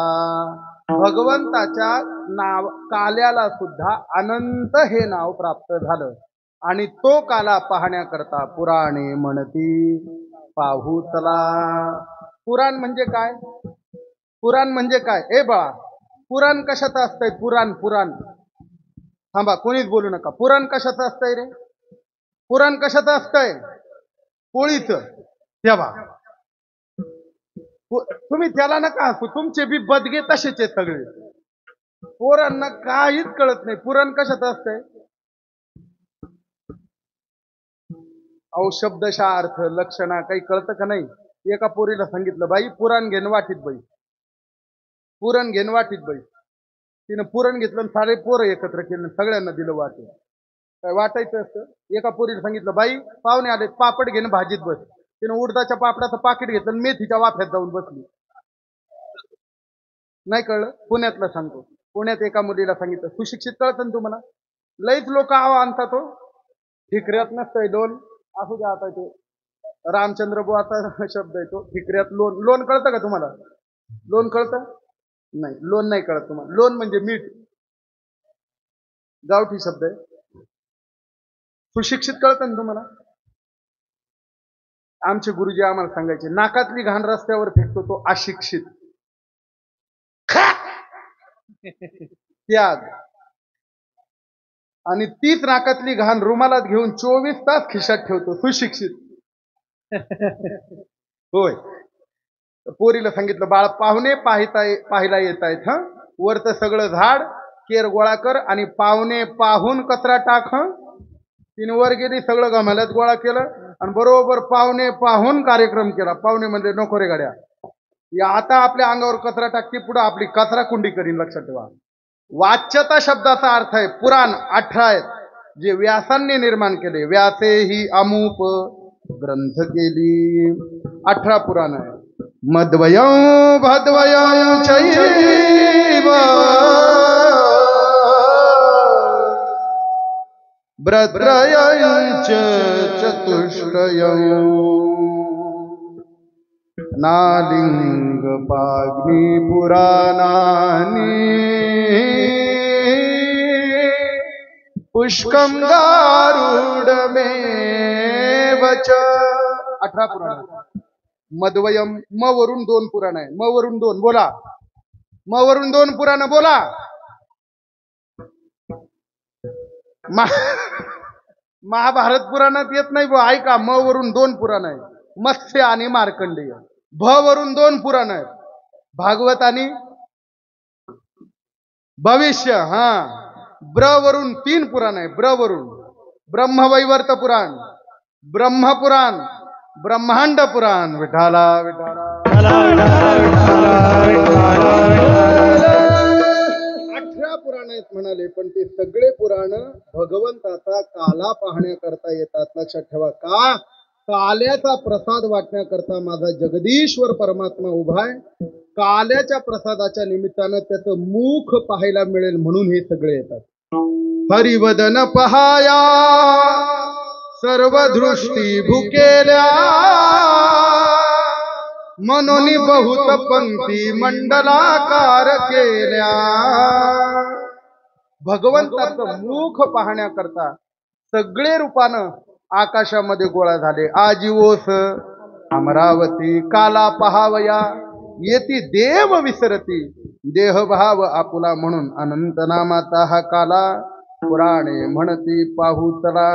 [SPEAKER 1] भगवंताच्या नाव काल्याला सुद्धा अनंत हे नाव प्राप्त झालं आणि तो काला पाहण्याकरता पुराणे म्हणती पाहू चला. पुराण म्हणजे काय? पुराण म्हणजे काय? ए बाळा, पुराण कशाचं असतंय? पुराण पुराण थांबा, कोणीच बोलू नका. पुराण कशाचं असतंय रे? पुराण कशाचं असतंय? पोळीचं. तेव्हा तुम्ही त्याला नका हसू, तुमचे बी बदगे तसेच आहेत सगळे. पोरांना काहीच कळत नाही. पुराण कशाचं असतंय? अहो, शब्दशः अर्थ लक्षणा काही कळतं का नाही? एका पोरीला सांगितलं, बाई पुराण घेणं वाटीत बाई, पुरण घेणं वाटीत बाई. तिनं पुरण घेतलं आणि सारे पोरं एकत्र केलं, सगळ्यांना दिलं वाटून. काय वाटायचं असतं? एका पोरीला सांगितलं, बाई पाहुणे आले, पापड घेणं भाजीत बस. तिनं उडदाच्या पापडाचं पाकिट घेतलं आणि मेथीच्या वाफ्यात जाऊन बसली. नाही कळलं? पुण्यातलं सांगतो. पुण्यात एका मुलीला सांगितलं, सुशिक्षित कळतं ना तुम्हाला? लईच लोक आवा आणतात. तो ठिकऱ्यात नसतंय लोन, असू द्या. आता ते रामचंद्र बुवाचा शब्द आहे तो, ठिकऱ्यात लोन. लोन कळतं का तुम्हाला? लोन कळतं? नाही, लोन नाही कळत तुम्हाला. लोन म्हणजे मीठ, गावठी शब्द आहे. सुशिक्षित कळतं ना तुम्हाला? आमचे गुरुजी आम्हाला सांगायचे, नाकातली घाण रस्त्यावर फेकतो तो अशिक्षित. त्याग. आणि तीच नाकातली घाण रुमालात घेऊन 24 तास खिशात ठेवतो सुशिक्षित. होय. पोरीला सांगितलं, बाळ पाहुणे पाहायला येत आहेत, वरचं सगळं झाड केर गोळा कर आणि पाहुणे पाहून कचरा टाक. तिने वर गेली, सगळं गमाल्यात गोळा केलं आणि बरोबर पाहुणे पाहून कार्यक्रम केला. पाहुणे म्हणजे नको रे गाड्या, या आता आपल्या अंगावर कचरा टाकते, पुढे आपली कचरा कुंडी करीन. लक्षात ठेवा. वाच्यता शब्दाचा अर्थ आहे पुराण. 18 आहेत जे व्यासांनी निर्माण केले. व्यासे ही अमूप ग्रंथ केली. 18 पुराण आहे. मद्वयं भद्वयं चैव ब्रत्रयं च चतुष्टयं नालिंग पाग्नि पुराणानि पुष्कं गारुडमेव च. 18 पुराण. मद्वयम, म वरून 2 पुराण आहे. म वरून 2 बोला. म वरून 2 पुराण बोला. महाभारत पुराणात येत नाही बुवा, ऐका. म वरून 2 पुराण आहे. मत्स्य आणि मार्कंडेय. भ वरून 2 पुराण आहेत. भागवत आणि भविष्य. ब्र वरून 3 पुराण आहे. ब्र वरून ब्रह्मवैवर्त पुराण, ब्रह्मपुराण, ब्रह्मांड पुराण. विठाला विठाला. 18 पुराण आहेत म्हणाले, पण ते सगळे पुराण भगवंताचा काला पाहण्याकरता येतात. लक्षात ठेवा. का? काल्याचा प्रसाद वाटण्याकरता माझा जगदीश्वर परमात्मा उभा आहे. काल्याच्या प्रसादाच्या निमित्तानं त्याचं मुख पाहायला मिळेल म्हणून हे सगळे येतात. हरिवदन पहाया सर्व दृष्टी भुकेल्या, मनोनी बहुत पंक्ती मंडलाकार केल्या. भगवंताचं मुख पाहण्याकरता सगळे रूपानं आकाशामध्ये गोळा झाले. आजीवोस अमरावती काला पहावया, येती देव विसरती देहभाव आपुला. म्हणून अनंत नामाचा हा काला पुराणे म्हणती पाहू चला.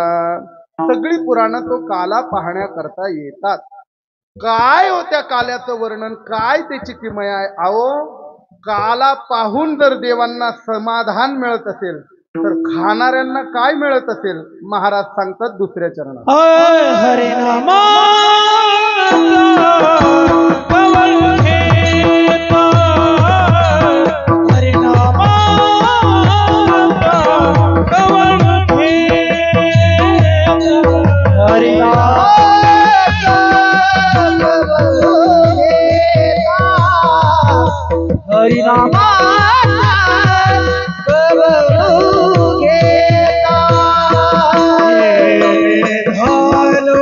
[SPEAKER 1] सगळी पुराणं तो काला पाहण्याकरता येतात. काय हो त्या काल्याचं वर्णन, काय त्याची किमया आहे? अहो, काला पाहून जर देवांना समाधान मिळत असेल तर खाणाऱ्यांना काय मिळत असेल? महाराज सांगतात दुसऱ्या चरणात,
[SPEAKER 3] हरे नामा हरे नामा हरिनामाचा कवळू घेता
[SPEAKER 2] झालो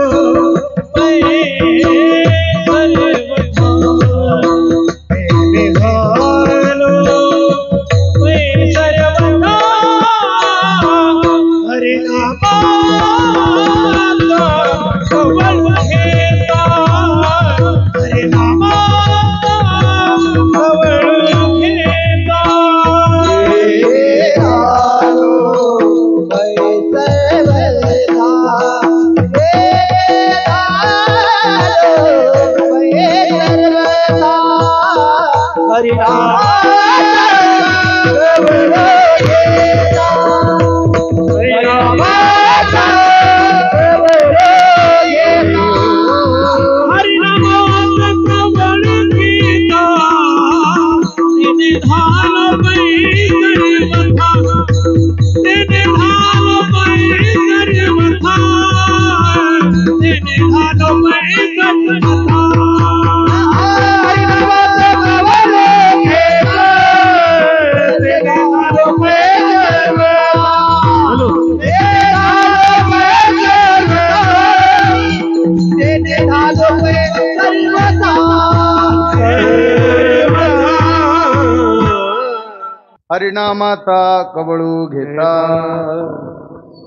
[SPEAKER 1] हरिनामाचा कवळू घेता.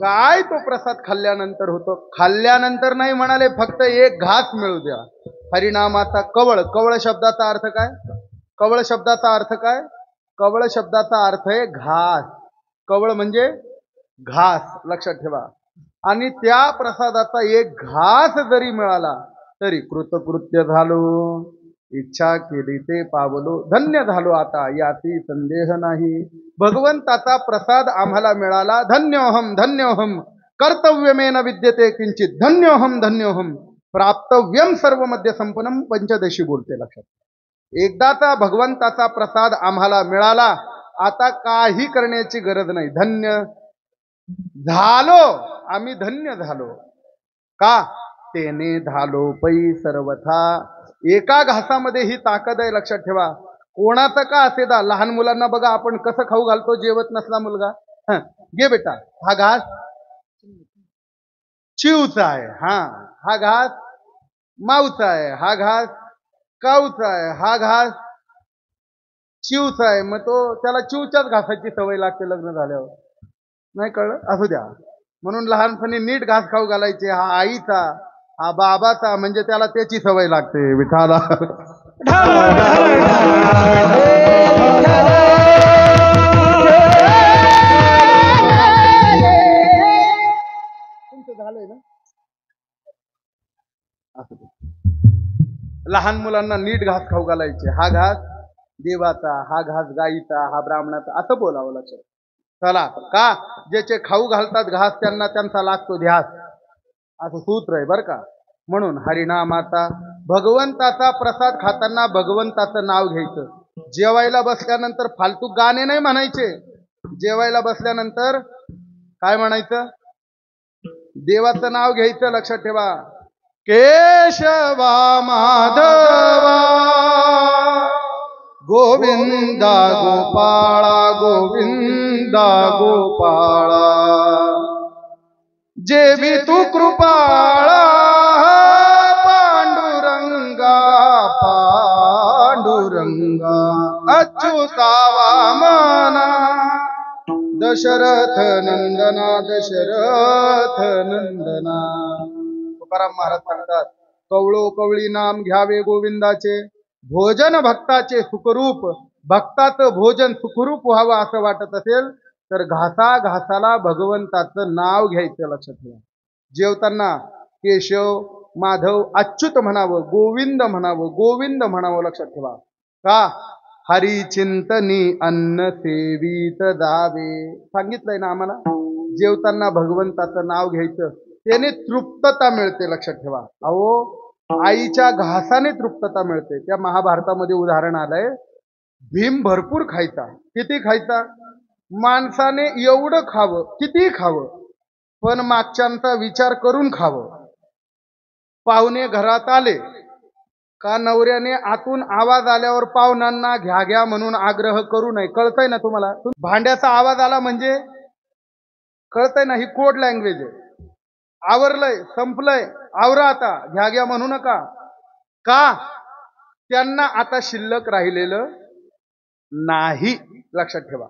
[SPEAKER 1] काय तो प्रसाद खाल्ल्यानंतर होतो? खाल्ल्यानंतर नाही म्हणाले, फक्त एक घास मिळू द्या. हरिनामाचा कवळ. कवळ शब्दाचा अर्थ काय? कवळ शब्दाचा अर्थ काय? कवळ शब्दाचा अर्थ आहे घास. कवळ म्हणजे घास, लक्षात ठेवा. आणि त्या प्रसादाचा एक घास जरी मिळाला तरी कृतकृत्य झालो, इच्छा केली ते पावलो, धन्य झालो आता याती संदेह नाही. भगवंताचा प्रसाद आम्हाला मिळाला. धन्योहम धन्योहम कर्तव्यमेन विद्यते किंचित धन्योहम धन्योहम प्राप्तव्यम सर्व मध्य संपन्नम पंचदशी बोलते. लक्षात. एकदाचा भगवंताचा प्रसाद आम्हाला मिळाला, आता काही करण्याची गरज नाही. धन्य झालो, आम्ही धन्य झालो. का? तेने झालो पै सर्वथा. एका घासामध्ये ही ताकद आहे, लक्षात ठेवा. कोणाचं का असेदा. लहान मुलांना बघा आपण कसं खाऊ घालतो. जेवत नसला मुलगा, घे बेटा हा घास चिवचा आहे, हा घास माऊचा आहे, हा घास काऊचा आहे, हा घास चिवचा आहे. मग तो त्याला चिवच्याच घासाची सवय लागते लग्न झाल्यावर. नाही कळलं? असू द्या. म्हणून लहानपणी नीट घास खाऊ घालायचे. हा आईचा, हा बाबाचा, म्हणजे त्याला त्याची सवय लागते. विठाला तुमचं झालंय ना. लहान मुलांना नीट घास खाऊ घालायचे. हा घास देवाचा, हा घास गाईचा, हा ब्राह्मणाचा, असं बोलावं. लक्षात. चला, का? ज्याचे खाऊ घालतात घास त्यांना त्यांचा लागतो ध्यास, असं सूत्र आहे बरं का. म्हणून हरिनामाचा, भगवंताचा प्रसाद खाताना भगवंताचं नाव घ्यायचं. जेवायला बसल्यानंतर फालतू गाणे नाही म्हणायचे. जेवायला बसल्यानंतर काय म्हणायचं? देवाचं नाव घ्यायचं. लक्षात ठेवा. केशवा माधवा गोविंदा गोपाळा, गोविंदा गोपाळा, जेवी तू कृपाळा पांडुरंगा, पांडुरंगा अच्युता वामना दशरथ नंदना, दशरथ नंदना. तुकाराम महाराज सांगतात, कवळो कवळी नाम घ्यावे गोविंदाचे, भोजन भक्ताचे सुखरूप. भक्ताचं भोजन सुखरूप व्हावं असं वाटत असेल तर घासा घासाला भगवंताचं नाव घ्यायचं. लक्षात ठेवा. जेवताना केशव माधव अच्युत म्हणावं, गोविंद म्हणावं, गोविंद म्हणावं. लक्षात ठेवा. का? हरिचिंतनी अन्न सेवित जावे. सांगितलंय ना आम्हाला, जेवताना भगवंताचं नाव घ्यायचं, त्याने तृप्तता मिळते. लक्षात ठेवा. अहो, आईच्या घासाने तृप्तता मिळते. त्या महाभारतामध्ये उदाहरण आलंय. भीम भरपूर खायचा. किती खायचा? माणसाने एवढं खावं, किती खावं, पण मागच्यांचा विचार करून खावं. पाहुणे घरात आले, का नवऱ्याने आतून आवाज आल्यावर पाहुण्यांना घ्या घ्या म्हणून आग्रह करू नये? कळतंय ना तुम्हाला? भांड्याचा आवाज आला म्हणजे कळतंय ना, ही कोड लँग्वेज आहे. आवरलंय, संपलंय, आवरा आता, घ्या घ्या म्हणू नका. का? त्यांना आता शिल्लक राहिलेलं नाही. लक्षात ठेवा.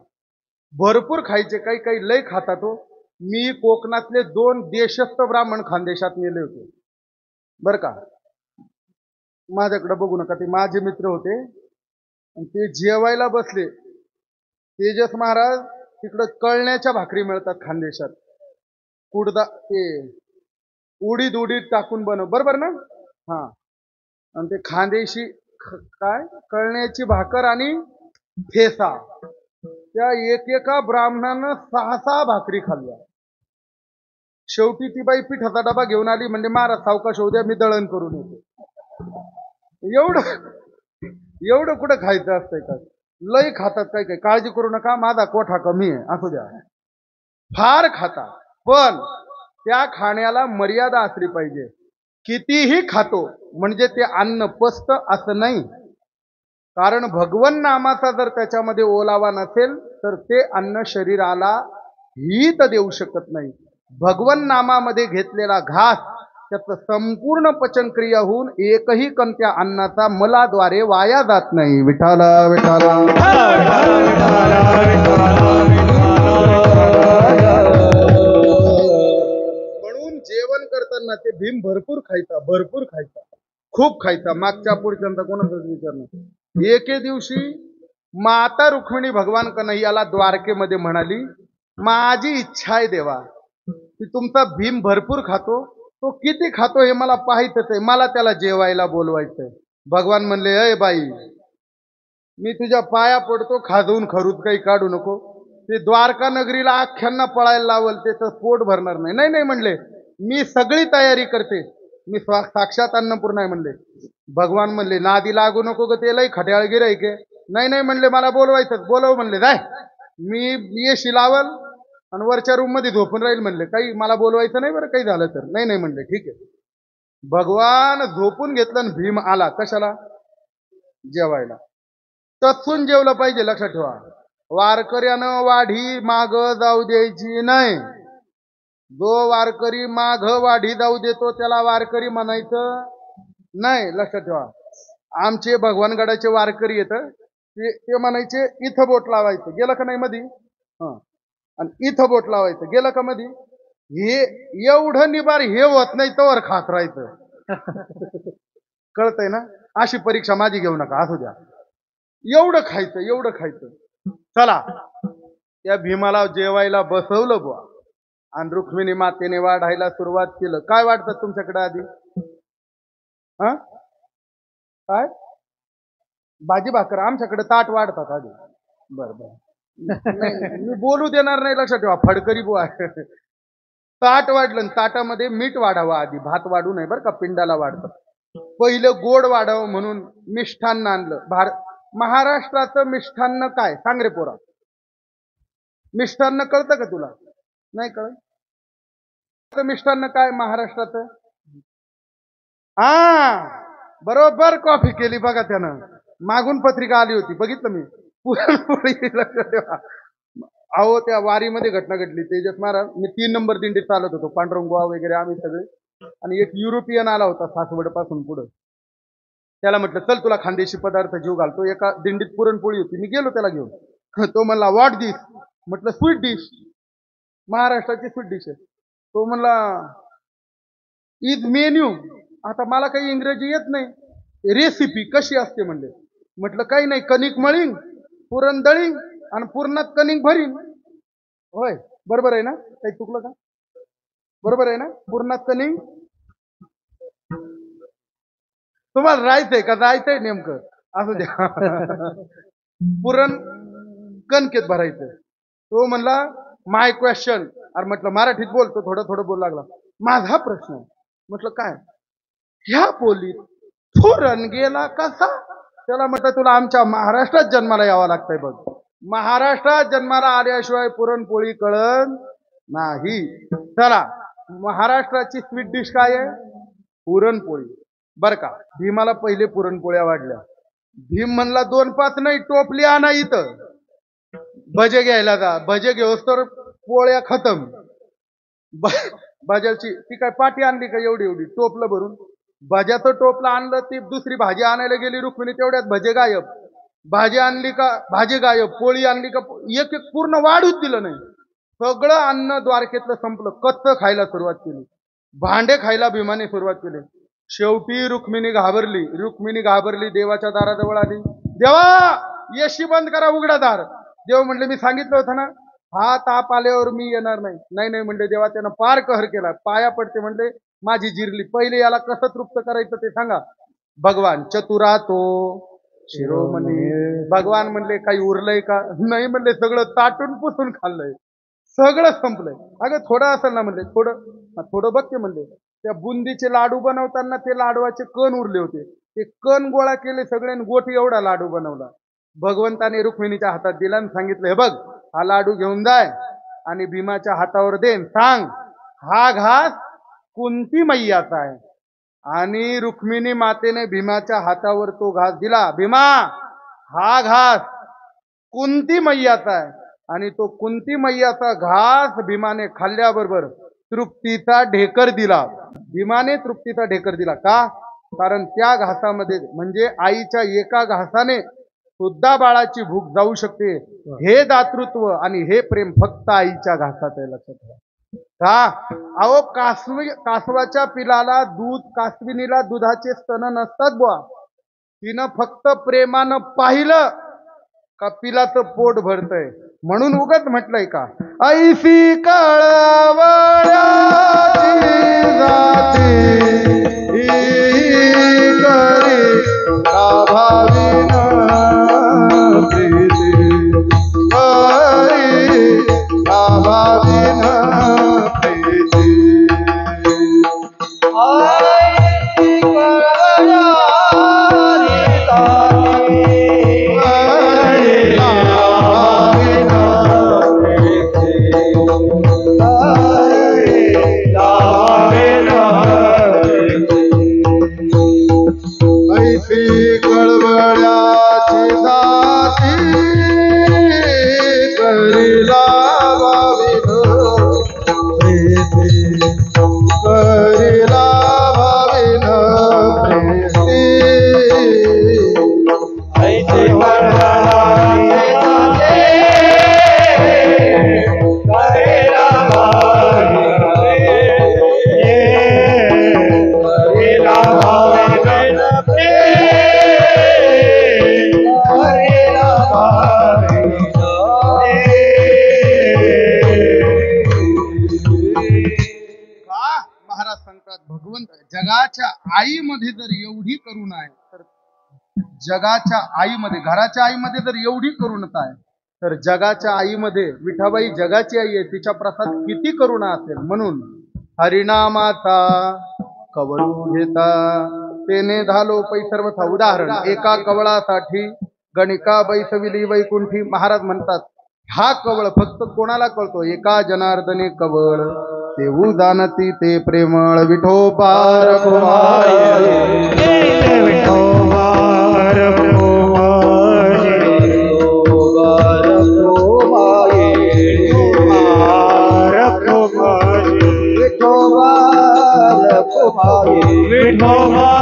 [SPEAKER 1] भरपूर खायचे, काही काही लय खातात हो. मी कोकणातले 2 देशस्थ ब्राह्मण खानदेशात नेले होते बर का. माझ्याकडे बघू नका, ते माझे मित्र होते आणि ते जेवायला बसले. तेजस महाराज, तिकडं कळण्याच्या भाकरी मिळतात खानदेशात, कुडदा ते उडीद उडीद टाकून बनव, बरोबर ना? हा. आणि ते खानदेशी काय कळण्याची भाकर आणि ठेसा, त्या एकेका ब्राह्मणानं 6-6 भाकरी खाल्ल्या. शेवटी ती बाई पिठाचा डबा घेऊन आली, म्हणजे महाराज सावकाश होऊ द्या, मी दळण करून येतो. एवढं कुठं खायचं असतंय का? लय खातात काय काय, काळजी करू नका, माझा कोठा कमी आहे असू द्या. फार खाता, पण त्या खाण्याला मर्यादा असली पाहिजे. कितीही खातो म्हणजे ते अन्न पस्त असं नाही. कारण भगवन नामाचा जर त्याच्यामध्ये ओलावा नसेल तर ते अन्न शरीराला हित देऊ शकत नाही. भगवन नामामध्ये घेतलेला घास त्याचं संपूर्ण पचनक्रिया होऊन एकही कण त्या अन्नाचा मलाद्वारे वाया जात नाही. विठाला विठाला म्हणून जेवण करताना ते भीम भरपूर खायचा, खूप खायचा. मागच्या पुढच्यांचा कोणाचाच विचार नाही. एके दिवशी माता रुक्मिणी भगवान कन्हैयाला द्वारकेमध्ये म्हणाली, माझी इच्छा आहे देवा की तुमचा भीम भरपूर खातो, तो किती खातो हे मला पाहायचंच आहे, मला त्याला जेवायला बोलवायचंय. भगवान म्हणले, अय बाई, मी तुझ्या पाया पडतो, खाजवून खरूच काही काढू नको. ते द्वारका नगरीला आख्यांना पळायला लावल, त्याचं पोट भरणार नाही. नाही नाही म्हणले, मी सगळी तयारी करते, मी साक्षात अन्नपूर्णा आहे म्हणले. भगवान म्हणले, नादी लागू नको ग, ते लय खट्याळ गिराईक आहे. नाही नाही म्हणले, मला बोलवायचं, बोलव म्हणले. जाय, मी येशी लावल आणि वरच्या रूम मध्ये झोपून राहील म्हणले, काही मला बोलवायचं नाही बरं, काही झालं तर. नाही नाही म्हणले, ठीक आहे. भगवान झोपून घेतलं आणि भीम आला. कशाला? जेवायला. तत्सून जेवलं पाहिजे, लक्षात ठेवा. वारकऱ्यानं वाढी माग जाऊ द्यायची नाही. जो वारकरी माघ वाढी जाऊ देतो त्याला वारकरी म्हणायचं नाही. लक्षात ठेवा. आमचे भगवानगडाचे वारकरी येत, ते म्हणायचे इथं बोट लावायचं, गेलं का नाही मधी, आणि इथं बोट लावायचं, गेलं का मधी. हे एवढं निबार हे होत नाही तोवर खात राहायचं. कळतंय ना? अशी परीक्षा माझी घेऊ नका, असू द्या. एवढं खायचं. चला, त्या भीमाला जेवायला बसवलं बुवा, आणि रुक्मिणी मातेने वाढायला सुरुवात केलं. काय वाटतं तुमच्याकडे आधी? काय? भाजी भाकर. आमच्याकडे ताट वाढतात आधी. बरं मी बोलू देणार नाही, लक्षात ठेवा. फडकरी बुवा. ताट वाढलं, ताटामध्ये मीठ वाढावं आधी, भात वाढू नये बरं का, पिंडाला वाढतं. पहिलं गोड वाढावं म्हणून मिष्ठान्न आणलं. महाराष्ट्राचं मिष्ठान्न काय सांग रे पोरा? मिष्ठान्न कळतं का तुला? नाही कळत? मिष्ठान्न काय महाराष्ट्राचं? बरोबर कॉफी केली बघा त्यानं. मागून पत्रिका आली होती, बघितलं मी. पुरणपोळी. लक्षात ठेवा. अहो, त्या वारीमध्ये घटना घडली. तेजस महाराज, मी 3 नंबर दिंडीत चालत होतो, पांडुरंग गोवा वगैरे आम्ही सगळे, आणि एक युरोपियन आला होता सासवड पासून पुढं. त्याला म्हटलं, चल तुला खानदेशी पदार्थ जीव घालतो. एका दिंडीत पुरणपोळी होती, मी गेलो त्याला घेऊन. तो म्हणला, व्हॉट दिस? म्हटलं, स्वीट डिश, महाराष्ट्राची स्वीट डिश आहे. तो म्हणला, इज मेन्यू. आता मला काही इंग्रजी येत नाही. रेसिपी कशी असते म्हणले. म्हटलं, काही नाही, कणिक मळीन, पुरण दळीन आणि पुरणात कणिक भरीन. होय, बरोबर आहे ना? काही चुकलं का? बरोबर आहे ना? पुरणात कणिक. तुम्हाला राहायचंय का जायचंय नेमकं? असू द्या. पुरण कणकेत भरायचं. तो म्हणला, माय क्वेश्चन. अरे म्हटलं, मराठीत बोलतो, थोडं बोलू लागला. माझा प्रश्न. म्हटलं, काय? ह्या पोलीत पुरण गेला कसा? त्याला म्हटलं, तुला आमच्या महाराष्ट्रात जन्माला यावं लागतंय बघ. महाराष्ट्रात जन्माला आल्याशिवाय पुरणपोळी कळण नाही. चला, महाराष्ट्राची स्वीट डिश काय आहे? पुरणपोळी. बर का. भीमाला पहिले पुरणपोळ्या वाढल्या. भीम म्हणला 2-5 नाही, टोपली आणा इथं, भजे घ्यायला जा. भजे घेऊस तर पोळ्या खतम. भाज्याची ती काय पाठी आणली का एवढी एवढी टोपलं भरून. भाज्याचं टोपलं आणलं, ती दुसरी भाजी आणायला गेली रुक्मिणी, तेवढ्यात भजे गायब. भाजी आणली का भाजी गायब, पोळी आणली का एक एक पूर्ण वाढूच दिलं नाही. सगळं अन्न द्वारकेतलं संपलं. कच्चं खायला सुरुवात केली, भांडे खायला भीमाने सुरुवात केली. शेवटी रुक्मिणी घाबरली, देवाच्या दाराजवळ आली. देवा, येशी बंद करा, उघडा दार. देव म्हणले मी सांगितलं होतं ना, हा ताप आल्यावर मी येणार नाही. नाही म्हणले देवा. त्यानं पार कहर केला, पाया पडते म्हणले माझी जिरली. पहिले याला कसं तृप्त करायचं ते सांगा. भगवान चतुरा तो शिरोमणी. भगवान म्हणले काही उरलंय का? नाही म्हणले सगळं ताटून पुसून खाल्लंय, सगळं संपलंय. अगं थोडं असेल ना म्हणले. थोडं बघ ते म्हणले. त्या बुंदीचे लाडू बनवताना ते लाडवाचे कण उरले होते, ते कण गोळा केले सगळे, गोठी एवढा लाडू बनवला. भगवंताने रुक्मिणीच्या हातात दिला आणि सांगितलं हे बघ, हा लाडू घेऊन जाय आणि भीमाच्या हातावर दे, सांग हा घास कुंती मैयाचा आहे. आणि रुक्मिणी मातेने भीमाच्या हातावर तो घास दिला. भीमा, हा घास कुंती मैयाचा आहे. आणि तो कुंती मैयाचा घास भीमाने खाल्ल्याबरोबर तृप्तीचा ढेकर दिला. भीमाने तृप्तीचा ढेकर दिला का? कारण त्या घासामध्ये म्हणजे आईच्या एका घासाने सुद्धा बाळाची भूक जाऊ शकते. हे दातृत्व आणि हे प्रेम फक्त आईच्या घासात आहे, लक्षात ठेवा. का? अहो कासवाच्या पिलाला दूध, कासविनीला दुधाचे स्तन नसतात बुवा. तिनं फक्त प्रेमानं पाहिलं का पिलाचं पोट भरतय म्हणून उगत म्हटलंय का, ऐसी कळवळ्याची जाती करी भावीन प्रीती, करी भावीन प्रीती. जगाच्या आईमध्ये जर एवढी करुणा आहे, तर जगाच्या आईमध्ये, घराच्या आईमध्ये जर एवढी करुणता आहे, तर जगाच्या आईमध्ये विठाबाई जगाची आई आहे, तिच्या प्रसाद किती करुणा असेल. म्हणून हरिनामाचा कवळू घेता तेने झालो पै सर्वथा. उदाहरण, एका कवळासाठी गणिका बैसविली वैकुंठी. महाराज म्हणतात हा कवळ फक्त कोणाला कळतो? एका जनार्दने कवळ तेऊ जाणती ते प्रेमळ. विठोबा रखुमाई, विठोबा रखुमाई, विठोबा रखुमाई, विठोबा रखुमाई, विठोबा रखुमाई, विठोबा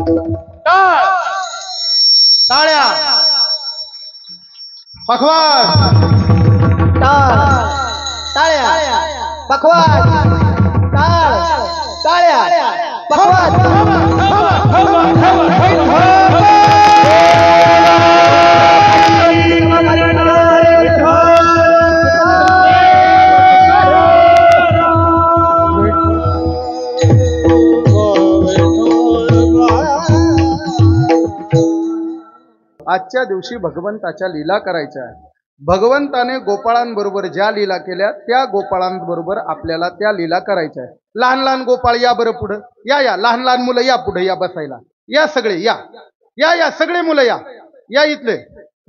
[SPEAKER 1] टाळ टाळ्या पखवाज
[SPEAKER 3] टाळ टाळ्या पखवाज टाळ टाळ्या पखवाज
[SPEAKER 1] आजच्या दिवशी भगवंताच्या लीला करायच्या आहे. भगवंताने गोपाळांबरोबर ज्या लीला केल्या त्या गोपाळांबरोबर आपल्याला त्या लीला करायच्या आहे. लहान लहान गोपाळ या बरं पुढं या या लहान लहान मुलं या पुढे या बसायला या सगळे या या या सगळे मुलं या या इथले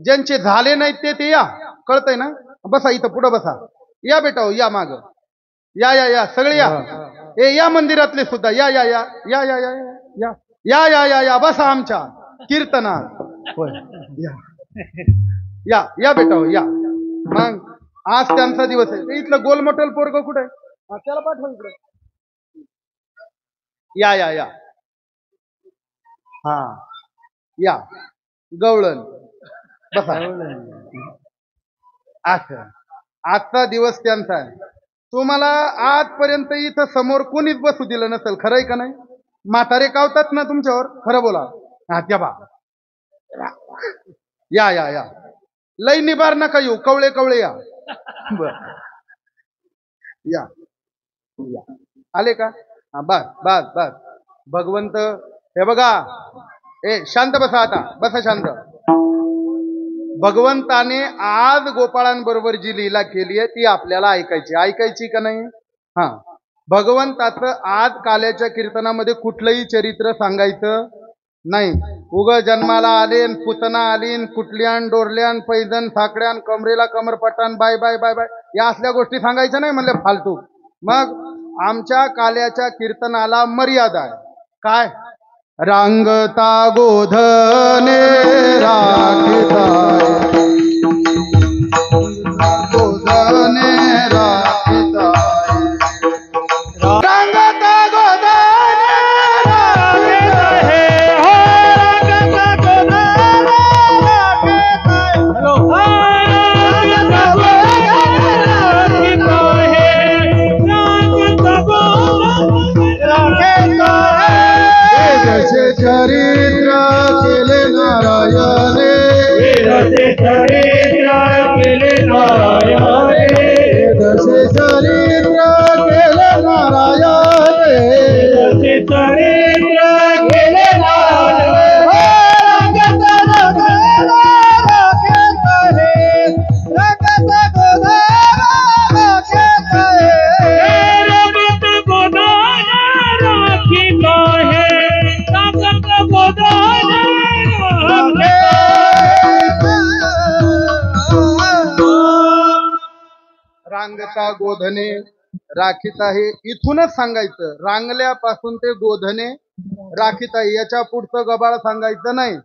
[SPEAKER 1] ज्यांचे झाले नाहीत ते या कळतंय ना बसा इथं पुढं बसा या बेटा हो, या माग या या या सगळे या ए या मंदिरातले सुद्धा या या या या या या या या या या या बसा आमच्या कीर्तनात होय या या या बेटा हो या मग आज त्यांचा दिवस आहे. ते इथलं गोलमटल पोरग कुठे आहे? त्याला पाठवा इकडे या या या हा या गवळण बसा असं आजचा दिवस त्यांचा आहे. तुम्हाला आजपर्यंत इथं समोर कोणीच बसू दिलं नसेल खरंय का नाही? म्हातारे कावतात ना तुमच्यावर खरं बोला हा त्या बा या या या लई निबार नका येऊ कवळे कवळे या बर या या आले का हा बस बस बस भगवंत हे बघा ए शांत बसा आता बसा शांत. भगवंताने आज गोपाळांबरोबर जी लीला केली आहे ती आपल्याला ऐकायची का नाही? हा भगवंताचं आज काल्याच्या कीर्तनामध्ये कुठलंही चरित्र सांगायचं नाही. उग जन्माला आलेन पुतना आलीन कुटल्यान डोरल्यान पैजन साकड्यान कमरेला कमरपटान बाय बाय बाय बाय या असल्या गोष्टी सांगायच्या नाही म्हणले फालतू. मग आमच्या काल्याच्या कीर्तनाला मर्यादा आहे. काय? रांगता गोधने राखिता गोधने राखिता रांगता गोधने राखिता हे हो रांगता गोधने राखिता हॅलो रांगता गोधने राखिता हे रांगता गोधने राखिता जसे चरित्र केले नारायणे जसे चरित्र केले नारायणे जसे चरित्र केले नारायणे जसे चरित्र केले नारायणे रंगत गोधना राखित हे रंगत गोधना राखित हे रंगत गोधना राखित हे रांगता गोधने राखीत आहे इथूनच सांगायचं. रांगल्यापासून ते गोधने राखीत आहे याच्या पुढचं गबाळ सांगायचं नाही.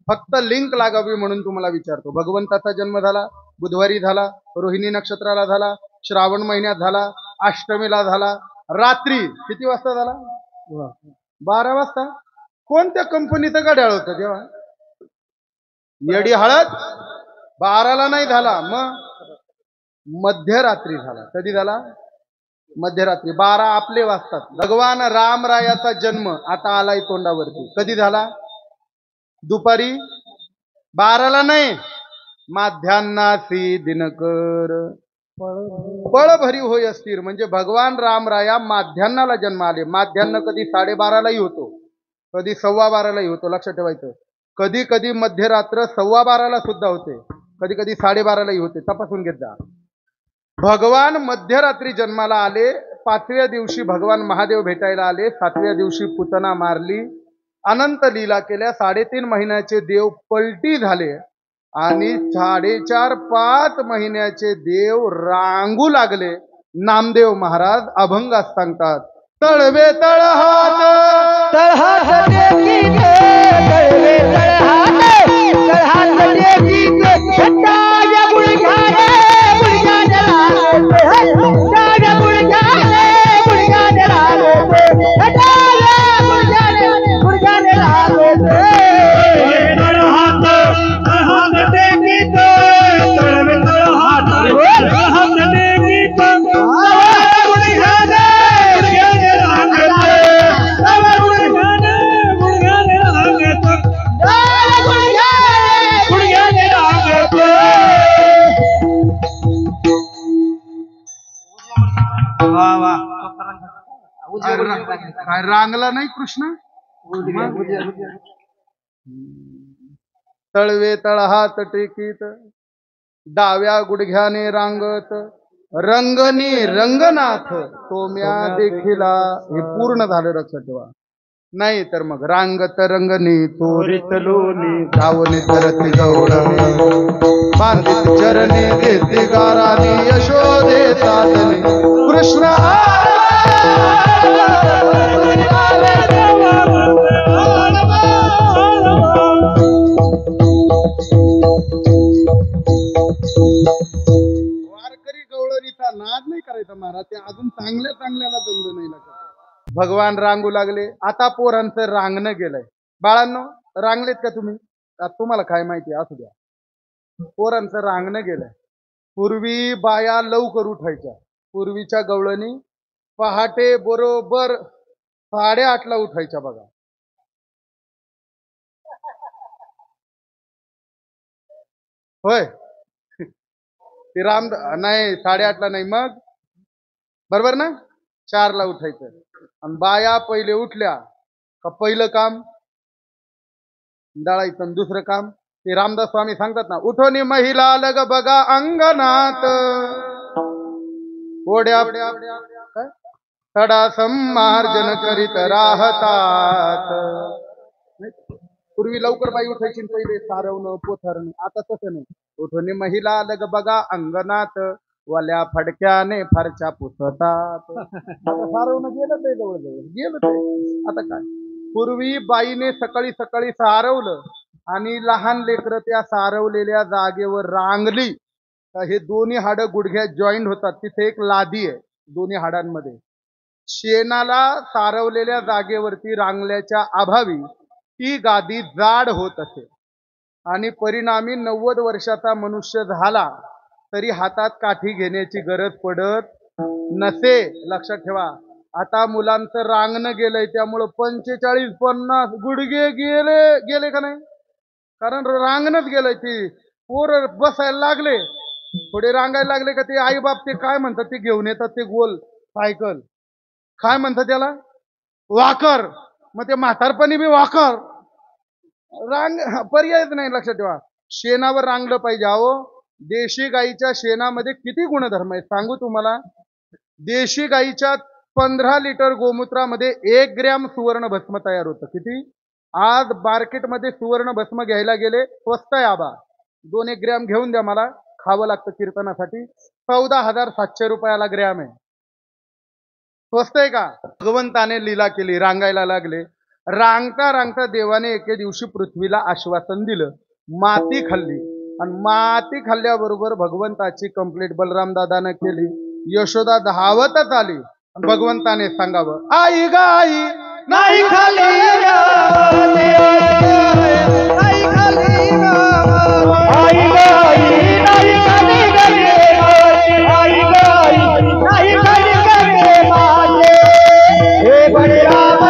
[SPEAKER 1] फक्त लिंक लागावी म्हणून तुम्हाला विचारतो. भगवंताचा जन्म झाला बुधवारी झाला रोहिणी नक्षत्राला झाला श्रावण महिन्यात झाला अष्टमीला झाला रात्री किती वाजता झाला? 12 वाजता. कोणत्या कंपनीचं घड्याळ होतं तेव्हा? येडी हळद 12ला नाही झाला मग मध्यरात्री झाला. कधी झाला? मध्यरात्री 12 आपले वाजतात. भगवान रामरायाचा जन्म आता आलाय तोंडावरती. कधी झाला? दुपारी 12ला नाही माध्यान्नासी दिनकर पळ भरी होय असतील. म्हणजे भगवान रामराया माध्यान्नाला जन्म आले. माध्यान्न कधी 12:30लाही होतो कधी 12:15लाही होतो लक्षात ठेवायचं. कधी कधी मध्यरात्र 12:15ला सुद्धा होते कधी कधी 12:30लाही होते तपासून घेत जा. भगवान मध्यरात्री जन्माला आले. 5व्या दिवशी भगवान महादेव भेटायला आले. 7व्या दिवशी पुतना मारली अनंत लीला केल्या. 3.5 महिन्याचे देव पलटी झाले आणि 4.5 महिन्याचे देव रांगू लागले. नामदेव महाराज अभंगात सांगतात तळवे तळहात
[SPEAKER 3] तळहात टेकी गे तळवे तळहात तळहात टेकी गे ताजा गुडघ्याने गुडघ्याने लागते ताजा गुडघ्याने गुडघ्याने लागते ताजा गुडघ्याने गुडघ्याने लागते
[SPEAKER 1] काय रांगला नाही कृष्ण? तळवे तळहात टेकीत डाव्या गुडघ्याने रांगत रंगनी रंगनाथ तोम्या देखिला. हे पूर्ण झालं, लक्षात ठेवा. नाही तर मग रांगत रंगनी तोरित लोणी धावणी करती गौड बांधित चरणी घेते गारानी यशोदे साधने कृष्ण वारकरी गवळणीचा नाद नाही करायचा महाराज. ते अजून चांगल्या चांगल्याला दंड नाही लागत. भगवान रांगू लागले. आता पोरांचं रांगणं गेलंय. बाळांनो, रांगलेत का तुम्ही? तुम्हाला काय माहिती असू द्या. पोरांचं रांगणं गेलंय. पूर्वी बाया लवकर उठायच्या. पूर्वीच्या गवळणी पहाटे बरोबर 8:30ला उठायच्या बघा. होय, ते राम नाही 8:30ला नाही, मग बरोबर ना 4ला उठायचं. आणि बाया पहिले उठल्या का पहिलं काम दळायचं आणि दुसरं काम ते रामदास स्वामी सांगतात ना, उठोनी महिला लग बघा अंगणात ओढ्या काय तडा संमार्जन करीत राहतात. पूर्वी लवकर बाई उठायची पहिले सारवणं पोथरणं. आता तसं नाही. उठोनी महिला लग बघा अंगणात वल्या फडक्याने फरच्या पुसतात. आता सारवणं गेलं ते जवळजवळ गेलं ते. आता काय, पूर्वी बाईने सकाळी सकाळी सारवलं आणि लहान लेकरं त्या सारवलेल्या जागेवर रांगली तर हे दोन्ही हाडं गुडघ्यात जॉईंट होतात. तिथे एक लादी आहे दोन्ही हाडांमध्ये. शेणाला सारवलेल्या जागेवरती रांगल्याच्या अभावी ती गादी जाड होत असे आणि परिणामी 90 वर्षाचा मनुष्य झाला तरी हातात काठी घेण्याची गरज पडत नसे. लक्षात ठेवा. आता मुलांचं रांगणं गेलंय त्यामुळं 45-50 गुडघे गेले का नाही? कारण रांगणच गेलंय. ती पोर बसायला लागले, थोडे रांगायला लागले का ते आई बाप ते काय म्हणतात ते घेऊन येतात, ते गोल सायकल काय म्हणतात त्याला, वाकर. मग ते म्हातारपणी बी वाकर. रांग पर्यायच नाही. लक्षात ठेवा. शेणावर रांगलं पाहिजे. अहो, देशी गाईच्या शेणामध्ये किती गुणधर्म आहेत सांगू तुम्हाला. देशी गाईच्या 15 लिटर गोमूत्रामध्ये 1 ग्रॅम सुवर्ण भस्म तयार होतं. किती? आज मार्केटमध्ये सुवर्ण भस्म घ्यायला गेले, स्वस्त आहे आबा, 2-1 ग्रॅम घेऊन द्या, मला खावं लागतं कीर्तनासाठी. 14,700 रुपयाला ग्रॅम आहे. स्वस्त आहे का? भगवंताने लीला केली, रांगायला लागले. रांगता रांगता देवाने एके दिवशी पृथ्वीला आश्वासन दिलं, माती खाल्ली. आणि माती खाल्ल्याबरोबर भगवंताची कंप्लीट बलराम दादानं केली. यशोदा धावतच आली. भगवंताने सांगावं, आई ग आई
[SPEAKER 3] नाही खाली नाही खाली आई गाई नाही खाली आई गाई नाही खाली माते हे बळीराम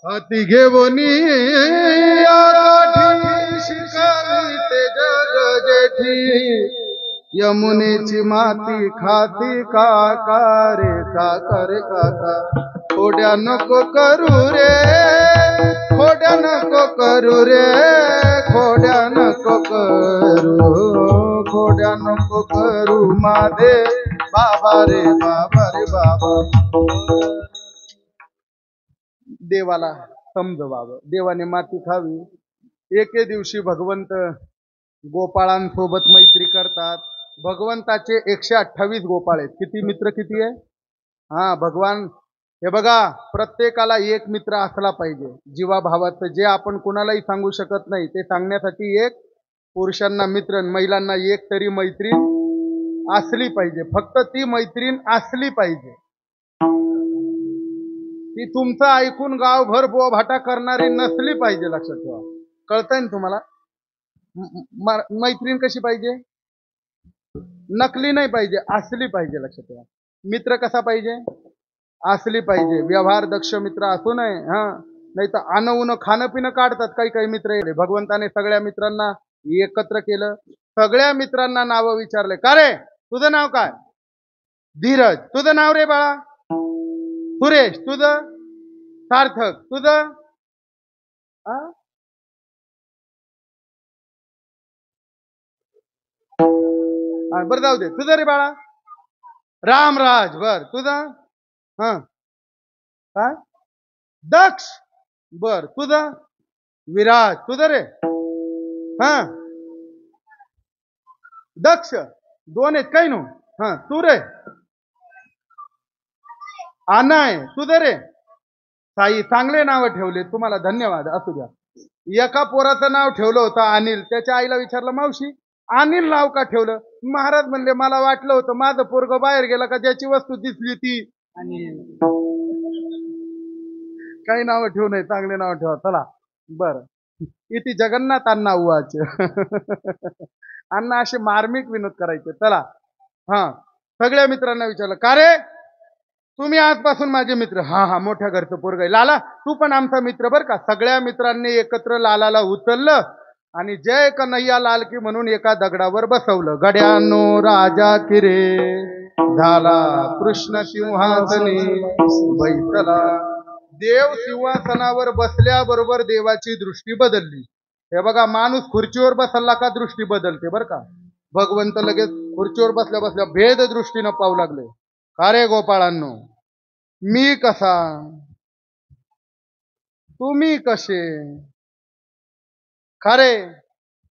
[SPEAKER 1] हाती घेवनी आकाठी शिकावी ते जग जेठी यमुनेची माती खाती काका रे काका रे काका. खोड्या नको करू रे खोड्या नको करू रे खोड्या नको करू खोड्या नको करू माझे बाबा रे बाबा रे बाबा. देवाला समजवावं, देवाने माती खावी. एके दिवशी भगवंत गोपाळांसोबत मैत्री करतात. भगवंताचे 128 गोपाळ आहेत. किती मित्र किती आहे? हा, भगवान हे बघा, प्रत्येकाला एक मित्र असला पाहिजे जीवाभावाचं, जे आपण कुणालाही सांगू शकत नाही ते सांगण्यासाठी. एक पुरुषांना मित्र, महिलांना एक तरी मैत्रीण असली पाहिजे. फक्त ती मैत्रीण असली पाहिजे, ती तुमचं ऐकून गावभर बोभाटा करणारी नसली पाहिजे. लक्षात ठेवा. कळतंय ना तुम्हाला? मैत्रीण कशी पाहिजे? नकली नाही पाहिजे, असली पाहिजे. लक्षात ठेवा. मित्र कसा पाहिजे? असली पाहिजे. व्यवहार दक्ष मित्र असू नये. नाही तर अन खाणं पिणं काढतात काही काही मित्र. भगवंताने सगळ्या मित्रांना एकत्र केलं, सगळ्या मित्रांना नावं विचारले. का रे, तुझं नाव काय? धीरज. तुझं नाव रे बाळा? सुरेश. तुझं? सार्थक. तुझं? बरं जाऊ दे. तुझं रे बाळा? रामराज. बर. तुझं? काय? दक्ष. बर. तुझं? विराज. तुझं रे? दक्ष. दोन आहेत काही नो. तू रे? अनाय. तुझं रे? साई. चांगले नाव ठेवले तुम्हाला, धन्यवाद. असू द्या. एका पोराचं नाव ठेवलं होतं अनिल. त्याच्या आईला विचारलं, मावशी अनिल नाव का ठेवलं? महाराज म्हणले, मला वाटलं होतं माझं पोरग बाहेर गेला का ज्याची वस्तू दिसली ती अनिल. काही नाव ठेवू नये, चांगले नाव ठेवा. चला बर. इथे जगन्नाथ अण्णा उवाच. अण्णा असे मार्मिक विनोद करायचे. चला. सगळ्या मित्रांना विचारलं, का रे तुम्ही आजपासून माझे मित्र? हा मोठ्या घरचं पोरग आहे. लाला तू पण आमचा मित्र बर का. सगळ्या मित्रांनी एकत्र लालाला उचललं आणि जय कन्हैया लाल की म्हणून एका दगडावर बसवलं. गड्यानो राजा किरे झाला कृष्ण सिंहासनी बैसला. देव सिंहासनावर बसल्याबरोबर देवाची दृष्टी बदलली. हे बघा, माणूस खुर्चीवर बसला का दृष्टी बदलते बर का. भगवंत लगेच खुर्चीवर बसल्या बसल्या भेद दृष्टीनं पाहू लागले. का रे गोपाळांनो, मी कसा, तुम्ही कसे? खरे,